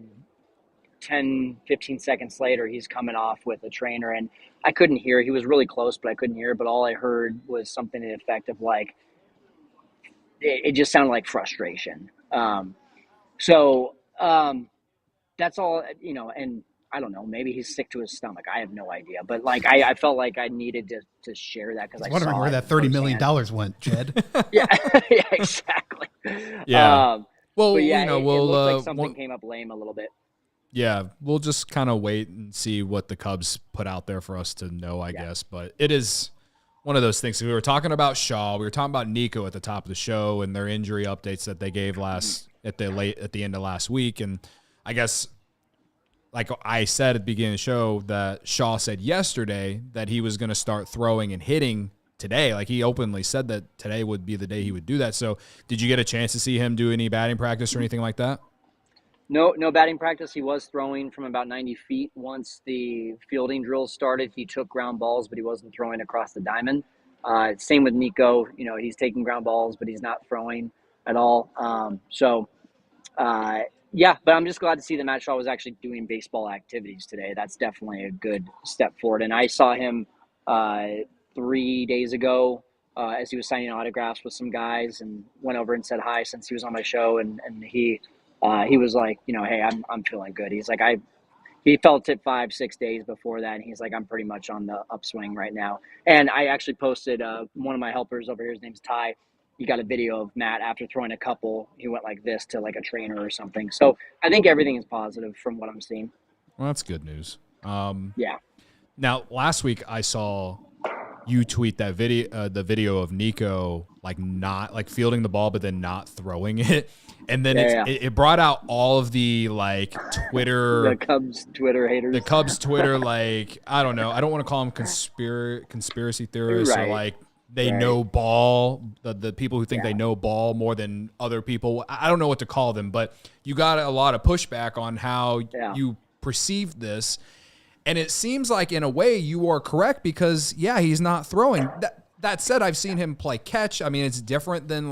Speaker 4: 10, 15 seconds later, he's coming off with a trainer, and I couldn't hear. He was really close, but I couldn't hear. But all I heard was something to the effect of it just sounded like frustration. That's all, and I don't know, maybe he's sick to his stomach. I have no idea. But I felt like I needed to share that because I was
Speaker 2: wondering where that $30 million went, Jed.
Speaker 4: yeah, exactly.
Speaker 1: Yeah.
Speaker 4: It looked like something came up lame a little bit.
Speaker 1: Yeah, we'll just kind of wait and see what the Cubs put out there for us to know, I guess. But it is one of those things. We were talking about Shaw. We were talking about Nico at the top of the show and their injury updates that they gave at the end of last week. And I guess, like I said at the beginning of the show, that Shaw said yesterday that he was going to start throwing and hitting today. Like, he openly said that today would be the day he would do that. So did you get a chance to see him do any batting practice or anything like that?
Speaker 4: No batting practice. He was throwing from about 90 feet. Once the fielding drills started, he took ground balls, but he wasn't throwing across the diamond. Same with Nico. He's taking ground balls, but he's not throwing at all. Yeah, but I'm just glad to see that Matt Shaw was actually doing baseball activities today. That's definitely a good step forward. And I saw him 3 days ago as he was signing autographs with some guys, and went over and said hi since he was on my show. And he was like, hey, I'm feeling good. He's like, he felt it 5-6 days before that. And he's like, I'm pretty much on the upswing right now. And I actually posted one of my helpers over here. His name's Ty. He got a video of Matt after throwing a couple. He went like this to like a trainer or something. So I think everything is positive from what I'm seeing.
Speaker 1: Well, that's good news.
Speaker 4: Yeah.
Speaker 1: Now, last week I saw you tweet that video, the video of Nico not fielding the ball, but then not throwing it, and then it brought out all of the Twitter,
Speaker 4: the Cubs Twitter haters,
Speaker 1: I don't know, I don't want to call them conspiracy theorists,
Speaker 4: right.
Speaker 1: or they know ball, the people who think they know ball more than other people. I don't know what to call them, but you got a lot of pushback on how you perceive this. And it seems like, in a way, you are correct because, he's not throwing. That said, I've seen him play catch. I mean, it's different than,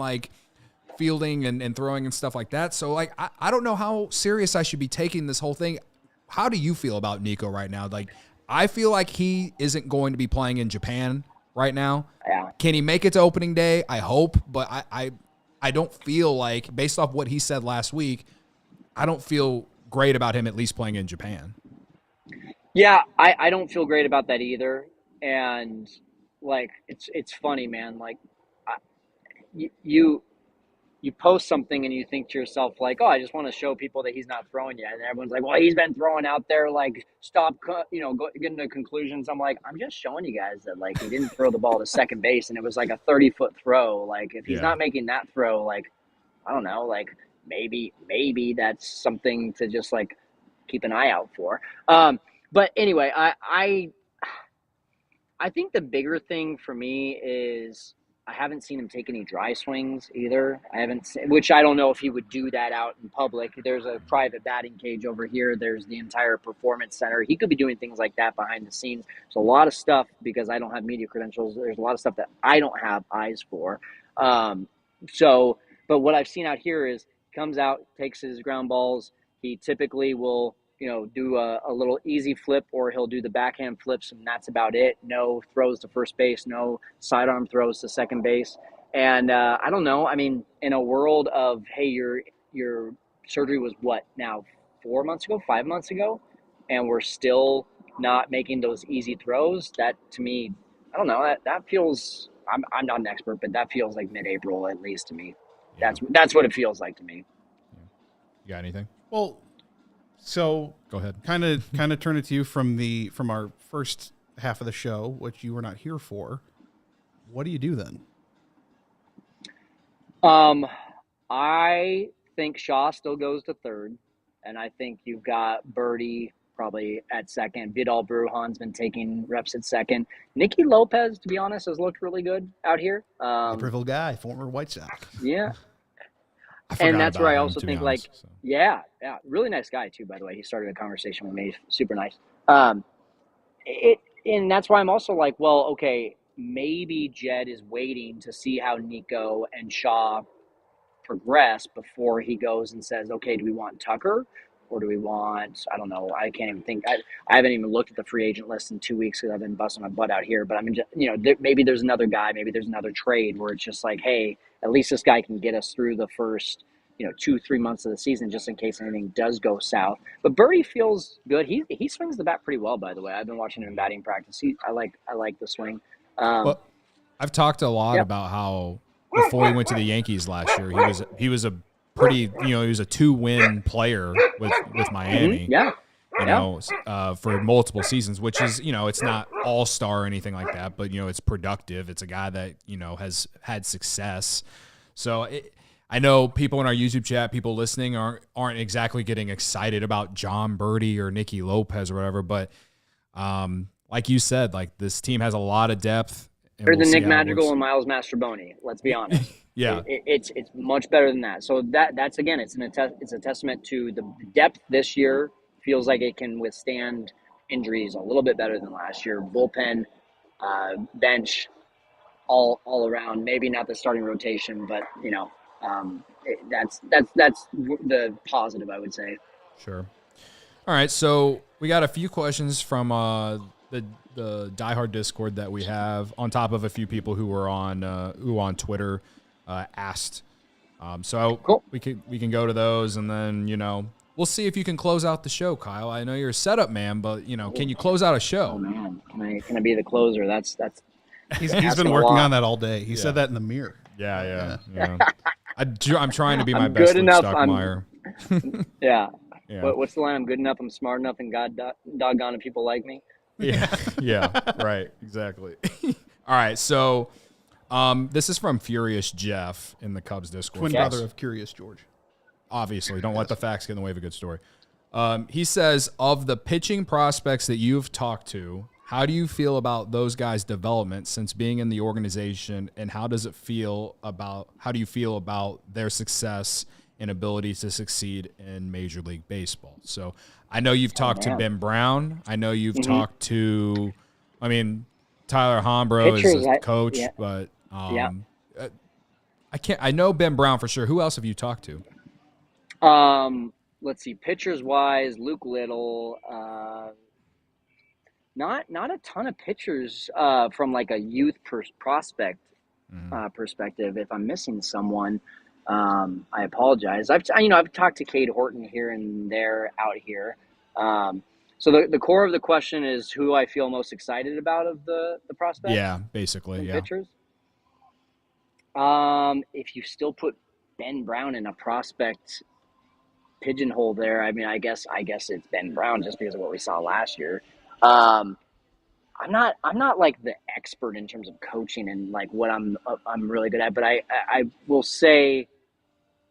Speaker 1: fielding and throwing and stuff like that. So, I don't know how serious I should be taking this whole thing. How do you feel about Nico right now? I feel like he isn't going to be playing in Japan right now.
Speaker 4: Yeah.
Speaker 1: Can he make it to opening day? I hope. But I don't feel like, based off what he said last week, I don't feel great about him at least playing in Japan.
Speaker 4: Yeah, I don't feel great about that either. And it's funny, man. You post something and you think to yourself I just want to show people that he's not throwing yet. And everyone's like, well, he's been throwing out there. Stop, getting to conclusions. I'm like, I'm just showing you guys that he didn't throw the ball to second base, and it was a 30-foot throw. If he's not making that throw, I don't know, maybe that's something to just keep an eye out for. But anyway, I think the bigger thing for me is I haven't seen him take any dry swings either. Which I don't know if he would do that out in public. There's a private batting cage over here. There's the entire performance center. He could be doing things like that behind the scenes. So a lot of stuff, because I don't have media credentials, there's a lot of stuff that I don't have eyes for. But what I've seen out here is he comes out, takes his ground balls. He typically will do a little easy flip, or he'll do the backhand flips, and that's about it. No throws to first base, no sidearm throws to second base. And I don't know. I mean, in a world of, hey, your surgery was what now, 5 months ago, and we're still not making those easy throws. That, to me, I don't know. That feels. I'm not an expert, but that feels like mid-April at least to me. Yeah. That's what it feels like to me.
Speaker 1: You got anything?
Speaker 2: Well. So
Speaker 1: go ahead.
Speaker 2: Kind of turn it to you from our first half of the show, which you were not here for. What do you do then?
Speaker 4: I think Shaw still goes to third, and I think you've got Birdie probably at second. Vidal Brujan's been taking reps at second. Nicky Lopez, to be honest, has looked really good out here.
Speaker 2: Naperville guy, former White Sox.
Speaker 4: Yeah. And that's where I also think really nice guy too, by the way. He started a conversation with me. Super nice. And that's why I'm also well, okay, maybe Jed is waiting to see how Nico and Shaw progress before he goes and says, okay, do we want Tucker or do we want, I don't know. I can't even think. I haven't even looked at the free agent list in 2 weeks because I've been busting my butt out here. But I mean, maybe there's another guy, maybe there's another trade where it's just hey, at least this guy can get us through the first, 2-3 months of the season, just in case anything does go south. But Birdie feels good. He swings the bat pretty well, by the way. I've been watching him in batting practice. I like the swing.
Speaker 1: Well, I've talked a lot about how before he went to the Yankees last year, he was a pretty, he was a 2-win player with Miami.
Speaker 4: Yeah.
Speaker 1: for multiple seasons, which is, it's not all-star or anything like that, but, it's productive. It's a guy that, has had success. So I know people in our YouTube chat, people listening aren't exactly getting excited about John Birdie or Nicky Lopez or whatever, but like you said, like this team has a lot of depth.
Speaker 4: Better than Nick Madrigal and Miles Mastroboni. Let's be honest.
Speaker 1: Yeah,
Speaker 4: it's much better than that. So that's again, it's a testament to the depth this year. Feels like it can withstand injuries a little bit better than last year. Bullpen, bench, all around. Maybe not the starting rotation, but that's the positive, I would say.
Speaker 1: Sure. All right, so we got a few questions from the diehard Discord that we have, on top of a few people who were on Twitter asked. So
Speaker 4: cool.
Speaker 1: we can go to those, and then we'll see if you can close out the show, Kyle. I know you're a setup man, but can you close out a show?
Speaker 4: Oh man, can I be the closer? That's
Speaker 2: he's been working on that all day. He said that in the mirror.
Speaker 1: Yeah. I'm trying to be my best Luke Stockmeyer.
Speaker 4: Yeah. What's the line? I'm good enough, I'm smart enough, and God doggone it, people like me.
Speaker 1: Yeah, right, exactly. All right, so this is from Furious Jeff in the Cubs Discord.
Speaker 2: Twin brother of Curious George.
Speaker 1: Obviously, don't let the facts get in the way of a good story. He says, of the pitching prospects that you've talked to, how do you feel about those guys' development since being in the organization, and how do you feel about their success and ability to succeed in Major League Baseball? So I know you've talked to Ben Brown. I know you've talked to, Tyler Hombro is the coach, but I know Ben Brown for sure. Who else have you talked to?
Speaker 4: Let's see, pitchers wise, Luke Little, not a ton of pitchers, from like a youth prospect, perspective. If I'm missing someone, I apologize. I've talked to Cade Horton here and there out here. So the core of the question is who I feel most excited about of the prospects.
Speaker 1: Yeah, basically, yeah.
Speaker 4: Pitchers. If you still put Ben Brown in a prospect pigeonhole there, I guess it's Ben Brown just because of what we saw last year. I'm not like the expert in terms of coaching and like what I'm really good at, but I will say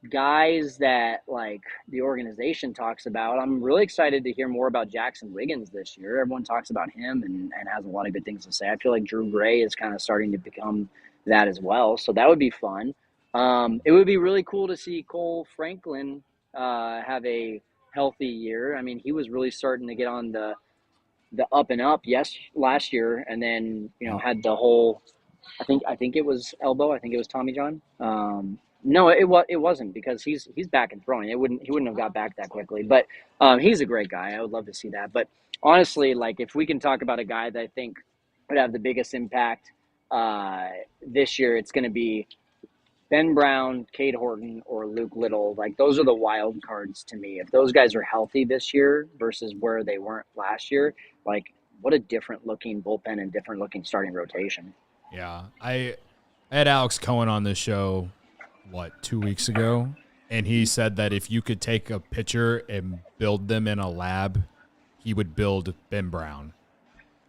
Speaker 4: guys that like the organization talks about. I'm really excited to hear more about Jackson Wiggins this year. Everyone talks about him and has a lot of good things to say. I feel like Drew Gray is kind of starting to become that as well, so that would be fun. It would be really cool to see Cole Franklin have a healthy year. He was really starting to get on the up and up last year, and then had the whole I think it was elbow. I think it was Tommy John. No, it wasn't, because he's back and throwing. He wouldn't have got back that quickly. But he's a great guy. I would love to see that. But honestly, like if we can talk about a guy that I think would have the biggest impact this year, it's going to be Ben Brown, Cade Horton, or Luke Little. Like those are the wild cards to me. If those guys are healthy this year versus where they weren't last year, like what a different looking bullpen and different looking starting rotation.
Speaker 1: Yeah, I had Alex Cohen on this show 2 weeks ago, and he said that if you could take a pitcher and build them in a lab, he would build Ben Brown.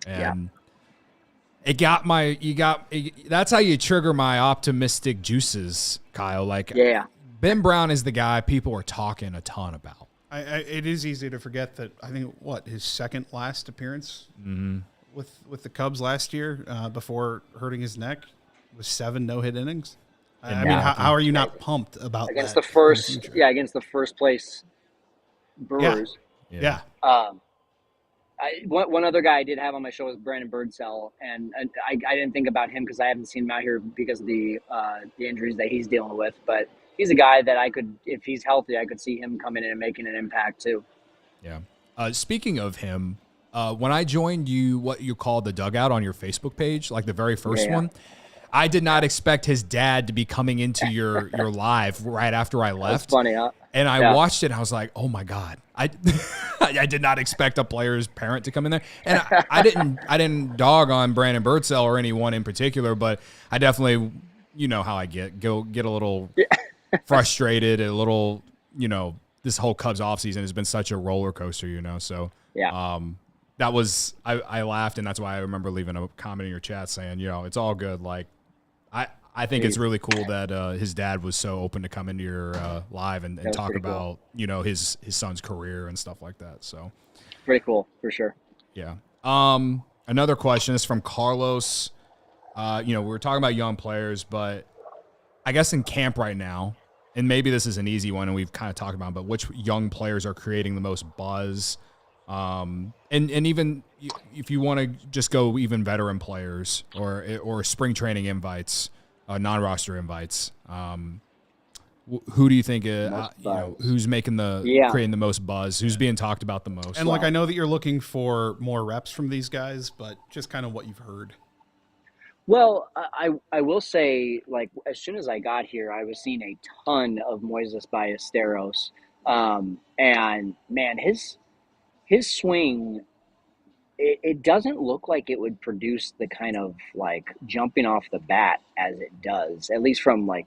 Speaker 1: And that's how you trigger my optimistic juices, Kyle. Like, Ben Brown is the guy people are talking a ton about.
Speaker 2: It is easy to forget that I think his second last appearance with the Cubs last year before hurting his neck was 7 no-hit innings. How are you not pumped about
Speaker 4: against
Speaker 2: that
Speaker 4: the first? Against the first place Brewers.
Speaker 1: Yeah.
Speaker 4: One other guy I did have on my show was Brandon Birdsell, and I didn't think about him because I haven't seen him out here because of the injuries that he's dealing with. But he's a guy that I could, if he's healthy, I could see him coming in and making an impact too.
Speaker 1: Yeah. Speaking of him, when I joined you, what you call the dugout on your Facebook page, like the very first one, I did not expect his dad to be coming into your live right after I left.
Speaker 4: That's funny, huh?
Speaker 1: And I watched it, and I was like, oh, my God. I did not expect a player's parent to come in there. And I didn't dog on Brandon Birdsell or anyone in particular, but I definitely, how I get a little frustrated, a little, this whole Cubs offseason has been such a roller coaster, So
Speaker 4: Yeah.
Speaker 1: That was I laughed, and that's why I remember leaving a comment in your chat saying, it's all good. Like, I think it's really cool that his dad was so open to come into your live and talk about his son's career and stuff like that. So
Speaker 4: pretty cool for sure.
Speaker 1: Yeah. Another question is from Carlos. We were talking about young players, but I guess in camp right now, and maybe this is an easy one, and we've kind of talked about it, but which young players are creating the most buzz? And even if you want to just go even veteran players or spring training invites, non-roster invites, who do you think who's making creating the most buzz? Who's being talked about the most?
Speaker 2: And I know that you're looking for more reps from these guys, but just kind of what you've heard.
Speaker 4: Well, I will say, like, as soon as I got here, I was seeing a ton of Moises Ballesteros, and man, his swing, it doesn't look like it would produce the kind of like jumping off the bat as it does, at least from like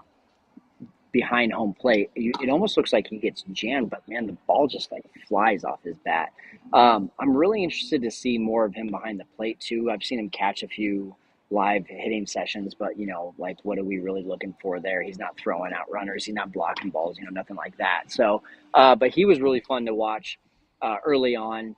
Speaker 4: behind home plate. It almost looks like he gets jammed, but man, the ball just like flies off his bat. I'm really interested to see more of him behind the plate too. I've seen him catch a few live hitting sessions, but like, what are we really looking for there? He's not throwing out runners. He's not blocking balls, nothing like that. So, but he was really fun to watch early on.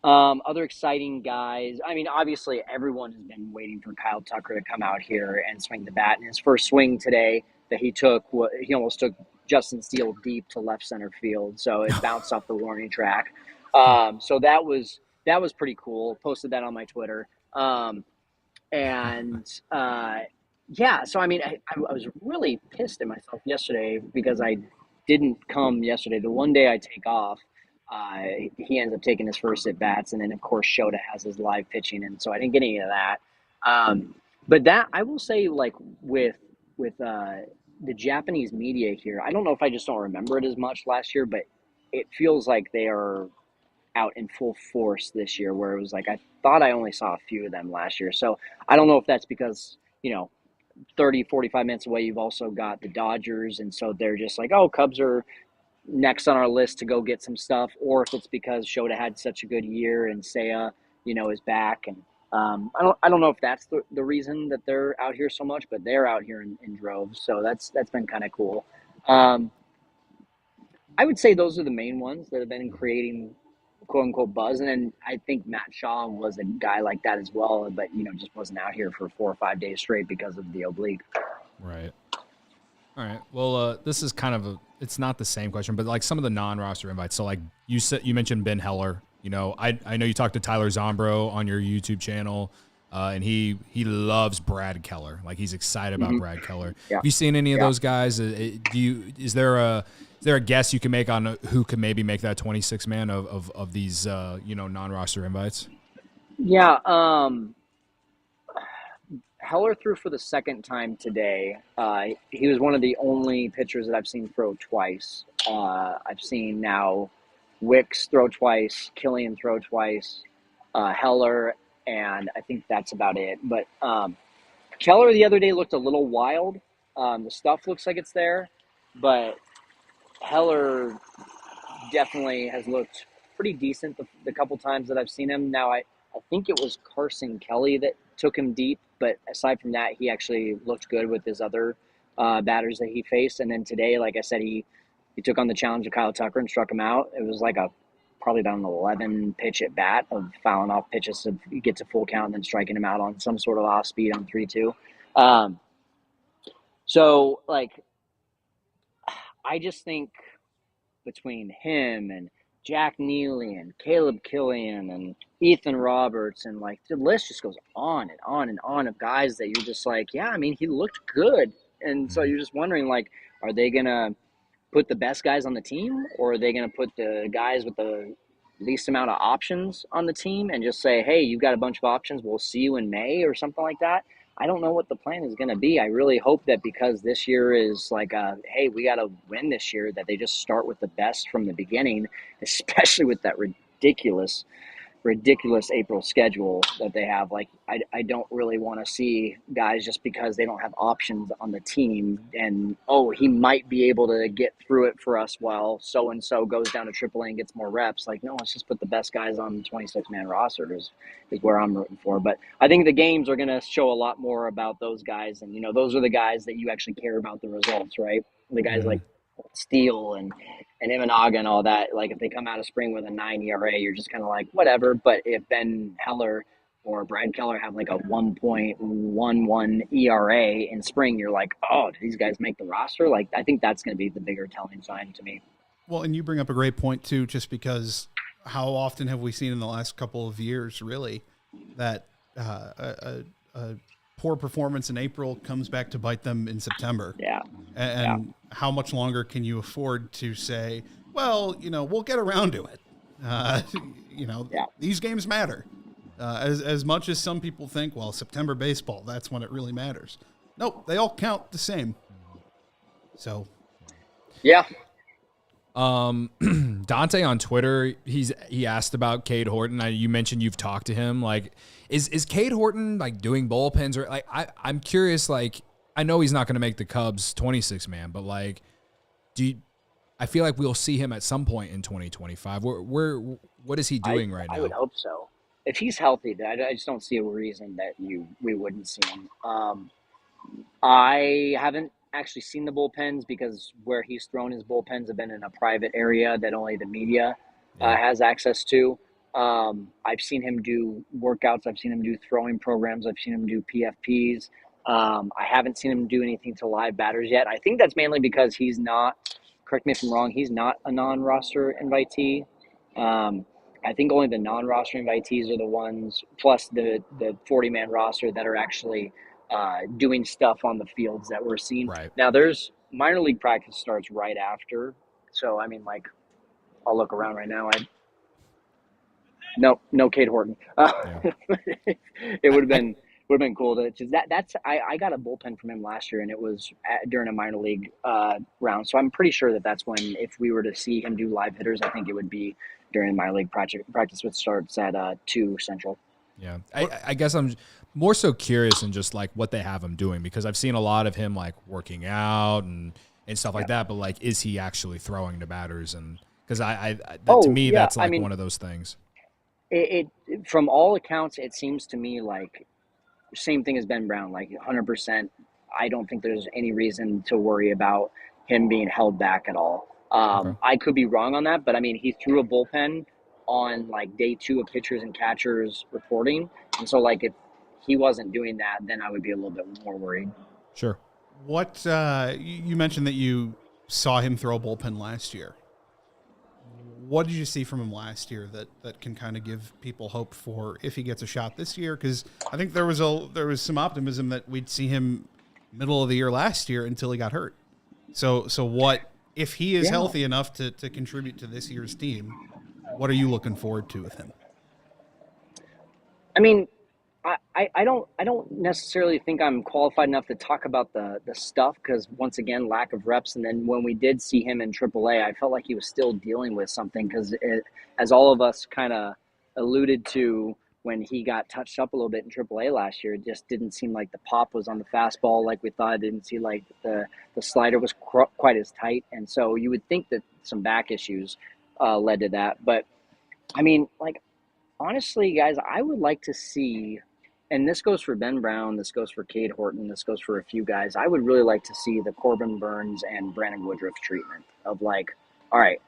Speaker 4: Other exciting guys. I mean, obviously everyone has been waiting for Kyle Tucker to come out here and swing the bat. And his first swing today that he took, he almost took Justin Steele deep to left center field. So it bounced off the warning track. So that was pretty cool. Posted that on my Twitter. So I mean, I was really pissed at myself yesterday because I didn't come yesterday. The one day I take off, he ends up taking his first at bats, and then of course Shota has his live pitching, and so I didn't get any of that. But that I will say, like with the Japanese media here, I don't know if I just don't remember it as much last year, but it feels like they are out in full force this year, where it was like I thought I only saw a few of them last year. So I don't know if that's because 30, 45 minutes away, you've also got the Dodgers, and so they're just like, oh, Cubs are next on our list to go get some stuff, or if it's because Shota had such a good year and Seiya, is back. And I don't know if that's the reason that they're out here so much, but they're out here in droves. So that's been kind of cool. I would say those are the main ones that have been creating quote unquote buzz. And then I think Matt Shaw was a guy like that as well, but just wasn't out here for 4 or 5 days straight because of the oblique.
Speaker 1: Right. All right. Well, this is kind of it's not the same question, but like some of the non-roster invites. So like you mentioned Ben Heller. I know you talked to Tyler Zombro on your YouTube channel, and he loves Brad Keller. Like he's excited about Brad Keller. Yeah. Have you seen any of those guys? Is there a guess you can make on who could maybe make that 26 man of these non-roster invites?
Speaker 4: Yeah. Heller threw for the second time today. He was one of the only pitchers that I've seen throw twice. I've seen now Wicks throw twice, Killian throw twice, Heller, and I think that's about it. But Keller the other day looked a little wild. The stuff looks like it's there, but Heller definitely has looked pretty decent the couple times that I've seen him. Now, I think it was Carson Kelly that took him deep, but aside from that, he actually looked good with his other batters that he faced. And then today, like I said, he took on the challenge of Kyle Tucker and struck him out. It was like probably about an 11 pitch at bat of fouling off pitches to get to full count and then striking him out on some sort of off speed on 3-2. So like, I just think between him and Jack Neely and Caleb Killian and Ethan Roberts, and like the list just goes on and on and on of guys that you're just like, yeah, I mean, he looked good. And so you're just wondering, like, are they going to put the best guys on the team, or are they going to put the guys with the least amount of options on the team and just say, hey, you've got a bunch of options, we'll see you in May or something like that? I don't know what the plan is going to be. I really hope that because this year is like, hey, we got to win this year, that they just start with the best from the beginning, especially with that ridiculous ridiculous April schedule that they have. Like, I don't really want to see guys just because they don't have options on the team and, oh, he might be able to get through it for us while so-and-so goes down to AAA and gets more reps. Like, no, let's just put the best guys on the 26-man roster is where I'm rooting for. But I think the games are going to show a lot more about those guys. And, those are the guys that you actually care about the results, right? The guys like Steele and Imanaga and all that. Like, if they come out of spring with a 9 ERA, you're just kind of like, whatever. But if Ben Heller or Brad Keller have like a 1.11 ERA in spring, you're like, oh, do these guys make the roster? Like, I think that's going to be the bigger telling sign to me.
Speaker 2: Well, and you bring up a great point too, just because how often have we seen in the last couple of years, really, that a poor performance in April comes back to bite them in September.
Speaker 4: Yeah.
Speaker 2: And how much longer can you afford to say, well, we'll get around to it. These games matter. As much as some people think, well, September baseball, that's when it really matters. Nope, they all count the same. So.
Speaker 4: Yeah.
Speaker 1: Dante on Twitter, he asked about Cade Horton. You mentioned you've talked to him. Like, is Cade Horton like doing bullpens or like? I'm curious. Like, I know he's not going to make the Cubs 26-man, but like, I feel like we'll see him at some point in 2025. What is he doing right now?
Speaker 4: I would hope so. If he's healthy, I just don't see a reason that we wouldn't see him. I haven't actually seen the bullpens because where he's thrown his bullpens have been in a private area that only the media has access to. I've seen him do workouts. I've seen him do throwing programs. I've seen him do PFPs. I haven't seen him do anything to live batters yet. I think that's mainly because he's not, correct me if I'm wrong, he's not a non-roster invitee. I think only the non-roster invitees are the ones, plus the 40-man roster that are actually doing stuff on the fields that we're seeing.
Speaker 1: Right.
Speaker 4: Now, there's minor league practice starts right after. So, I mean, like, I'll look around right now. No Cade Horton. It would have been cool to just I got a bullpen from him last year, and it was during a minor league round. So I'm pretty sure that's when, if we were to see him do live hitters, I think it would be during minor league practice, which starts at 2 Central.
Speaker 1: Yeah, I guess I'm more so curious in just like what they have him doing, because I've seen a lot of him like working out and stuff like that. But like, is he actually throwing to batters? And because to me, that's like one of those things.
Speaker 4: It from all accounts, it seems to me like same thing as Ben Brown, like 100%. I don't think there's any reason to worry about him being held back at all. I could be wrong on that, but I mean, he threw a bullpen on like day 2 of pitchers and catchers reporting. And so like, if he wasn't doing that, then I would be a little bit more worried.
Speaker 1: Sure.
Speaker 2: What, you mentioned that you saw him throw a bullpen last year. What did you see from him last year that can kind of give people hope for if he gets a shot this year? Because I think there was some optimism that we'd see him middle of the year last year until he got hurt. So what if he is healthy enough to contribute to this year's team? What are you looking forward to with him?
Speaker 4: I mean, I don't necessarily think I'm qualified enough to talk about the stuff, because once again, lack of reps. And then when we did see him in AAA, I felt like he was still dealing with something, because as all of us kind of alluded to when he got touched up a little bit in AAA last year, it just didn't seem like the pop was on the fastball like we thought. It didn't seem like the slider was quite as tight. And so you would think that some back issues led to that. But I mean, like, honestly, guys, I would like to see, and this goes for Ben Brown, this goes for Cade Horton, this goes for a few guys, I would really like to see the Corbin Burns and Brandon Woodruff treatment of like, all right,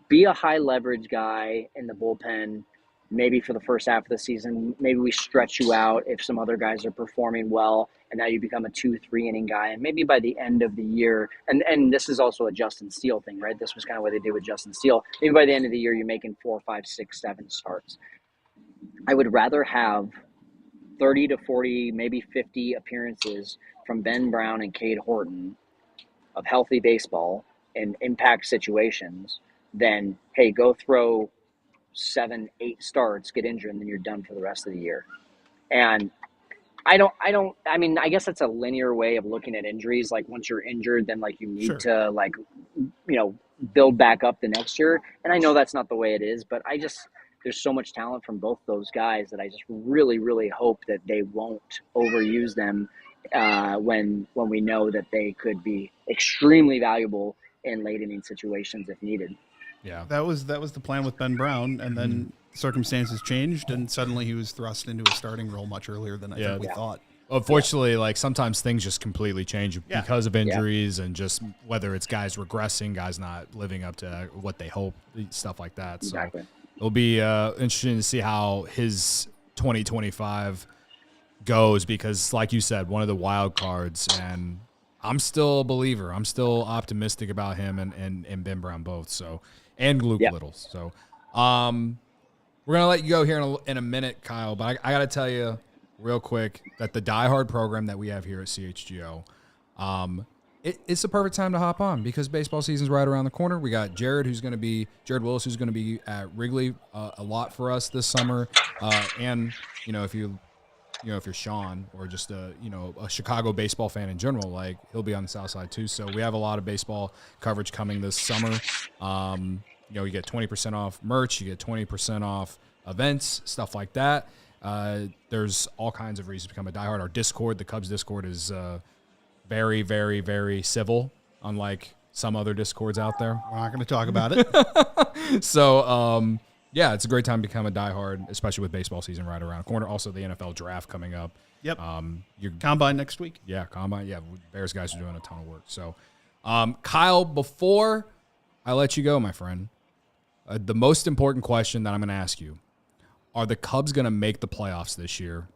Speaker 4: be a high leverage guy in the bullpen, maybe for the first half of the season. Maybe we stretch you out if some other guys are performing well, and now you become a 2-3 inning guy. And maybe by the end of the year, and this is also a Justin Steele thing, right? This was kind of what they did with Justin Steele. Maybe by the end of the year, you're making 4, 5, 6, 7 starts. I would rather have 30 to 40, maybe 50 appearances from Ben Brown and Cade Horton of healthy baseball in impact situations than, hey, go throw 7, 8 starts, get injured, and then you're done for the rest of the year. And I mean, I guess that's a linear way of looking at injuries. Like, once you're injured, then like you need to like, build back up the next year. And I know that's not the way it is, but there's so much talent from both those guys that I just really, really hope that they won't overuse them when we know that they could be extremely valuable in late inning situations if needed.
Speaker 2: Yeah, that was the plan with Ben Brown, and then circumstances changed, and suddenly he was thrust into a starting role much earlier than I think we thought.
Speaker 1: Unfortunately, like sometimes things just completely change because of injuries and just whether it's guys regressing, guys not living up to what they hope, stuff like that.
Speaker 4: Exactly.
Speaker 1: So it'll be interesting to see how his 2025 goes because, like you said, one of the wild cards, and I'm still a believer. I'm still optimistic about him and Ben Brown both. So, and Luke Littles. So, we're gonna let you go here in a minute, Kyle. But I gotta tell you real quick that the Die Hard program that we have here at CHGO, it's the perfect time to hop on because baseball season's right around the corner. We got Jared Willis, who's going to be at Wrigley a lot for us this summer, and if you're Sean or just a Chicago baseball fan in general, like he'll be on the South Side too. So we have a lot of baseball coverage coming this summer. You get 20% off merch, you get 20% off events, stuff like that. There's all kinds of reasons to become a diehard. Our Discord, the Cubs Discord, is very, very, very civil, unlike some other Discords out there.
Speaker 2: We're not going to talk about it.
Speaker 1: So, it's a great time to become a diehard, especially with baseball season right around the corner. Also, the NFL draft coming up.
Speaker 2: Yep. Combine next week.
Speaker 1: Yeah, Combine. Yeah, Bears guys are doing a ton of work. So, Kyle, before I let you go, my friend, the most important question that I'm going to ask you, are the Cubs going to make the playoffs this year?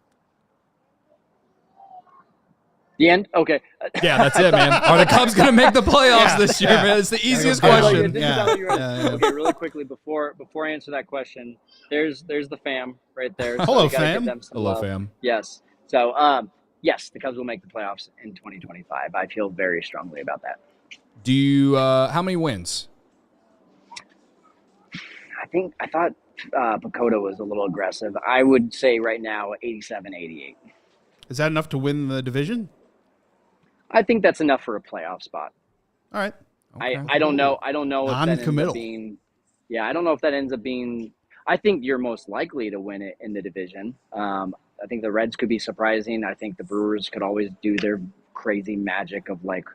Speaker 4: The end? Okay.
Speaker 1: Yeah, that's it, man. Are the Cubs going to make the playoffs this year, man? It's the easiest question.
Speaker 4: Okay, really quickly, before I answer that question, there's the fam right there. So
Speaker 2: Hello, fam.
Speaker 1: Hello, fam.
Speaker 4: Yes. So, yes, the Cubs will make the playoffs in 2025. I feel very strongly about that.
Speaker 1: Do you, how many wins?
Speaker 4: I thought Pacoda was a little aggressive. I would say right now 87-88.
Speaker 2: Is that enough to win the division?
Speaker 4: I think that's enough for a playoff spot.
Speaker 2: All right.
Speaker 1: Okay.
Speaker 4: I don't know. I don't know if that ends
Speaker 2: Non-committal.
Speaker 4: up being. Yeah, I don't know if that ends up being. I think you're most likely to win it in the division. I think the Reds could be surprising. I think the Brewers could always do their crazy magic of like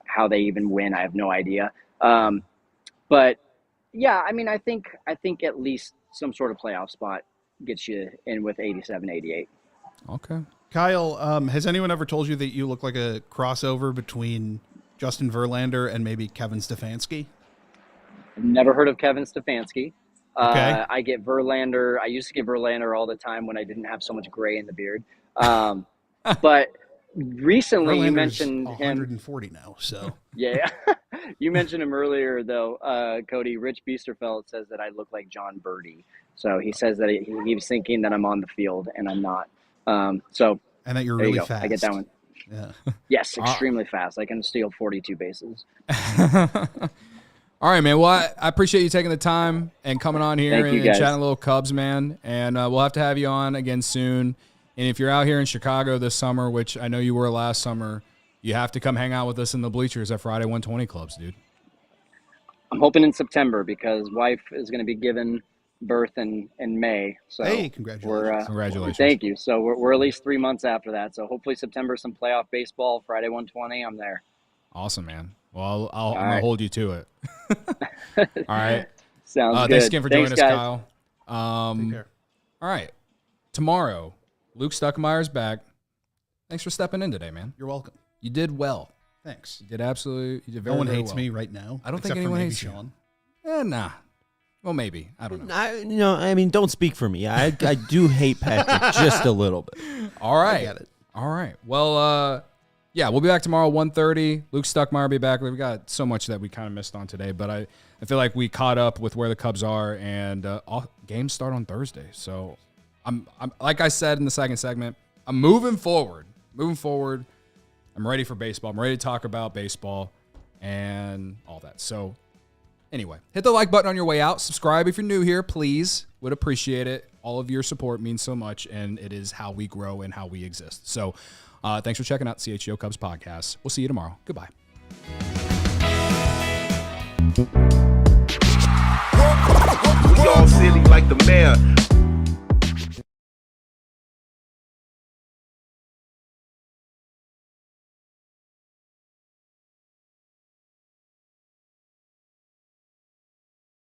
Speaker 4: how they even win. I have no idea. But yeah, I mean, I think at least some sort of playoff spot gets you in with 87-88.
Speaker 1: Okay.
Speaker 2: Kyle, has anyone ever told you that you look like a crossover between Justin Verlander and maybe Kevin Stefanski?
Speaker 4: I've never heard of Kevin Stefanski.
Speaker 2: Okay.
Speaker 4: I get Verlander. I used to get Verlander all the time when I didn't have so much gray in the beard. But recently you mentioned him.
Speaker 2: 140 now, so.
Speaker 4: Yeah. You mentioned him earlier, though, Cody. Rich Biesterfeld says that I look like John Birdie. So he says that he was thinking that I'm on the field, and I'm not. And
Speaker 2: that you're really fast.
Speaker 4: I get that one.
Speaker 2: Yeah.
Speaker 4: Yes, extremely fast. I can steal 42 bases.
Speaker 1: All right, man. Well, I appreciate you taking the time and coming on here and chatting a little Cubs, man. And we'll have to have you on again soon. And if you're out here in Chicago this summer, which I know you were last summer, you have to come hang out with us in the bleachers at Friday 120 Clubs, dude.
Speaker 4: I'm hoping in September because wife is going to be given birth in May. So
Speaker 2: hey, congratulations.
Speaker 1: Congratulations.
Speaker 4: Thank you. So we're at least 3 months after that. So hopefully September, some playoff baseball, Friday 120, I'm there.
Speaker 1: Awesome, man. Well, I'm going to hold you to it. All right.
Speaker 4: Sounds good.
Speaker 1: Thanks again for joining us,
Speaker 2: guys.
Speaker 1: Kyle.
Speaker 2: Take care.
Speaker 1: All right. Tomorrow, Luke Stuckmeyer's back. Thanks for stepping in today, man.
Speaker 2: You're welcome.
Speaker 1: You did well.
Speaker 2: Thanks.
Speaker 1: You did very,
Speaker 2: No one
Speaker 1: very
Speaker 2: hates
Speaker 1: well.
Speaker 2: me right now.
Speaker 1: I don't think
Speaker 2: except for
Speaker 1: anyone
Speaker 2: maybe
Speaker 1: hates you.
Speaker 2: Sean.
Speaker 1: Nah. Well, maybe. I don't know.
Speaker 3: I mean, don't speak for me. I do hate Patrick just a little bit.
Speaker 1: All right.
Speaker 2: I get it.
Speaker 1: All right. Well, we'll be back tomorrow, 1:30. Luke Stuckmeyer will be back. We got so much that we kind of missed on today, but I feel like we caught up with where the Cubs are, and all games start on Thursday. So I'm like I said in the second segment, I'm moving forward. I'm ready for baseball. I'm ready to talk about baseball and all that. So anyway, hit the like button on your way out. Subscribe if you're new here, please. Would appreciate it. All of your support means so much, and it is how we grow and how we exist. So thanks for checking out CHGO Cubs Podcast. We'll see you tomorrow. Goodbye.
Speaker 5: We all silly like the mayor.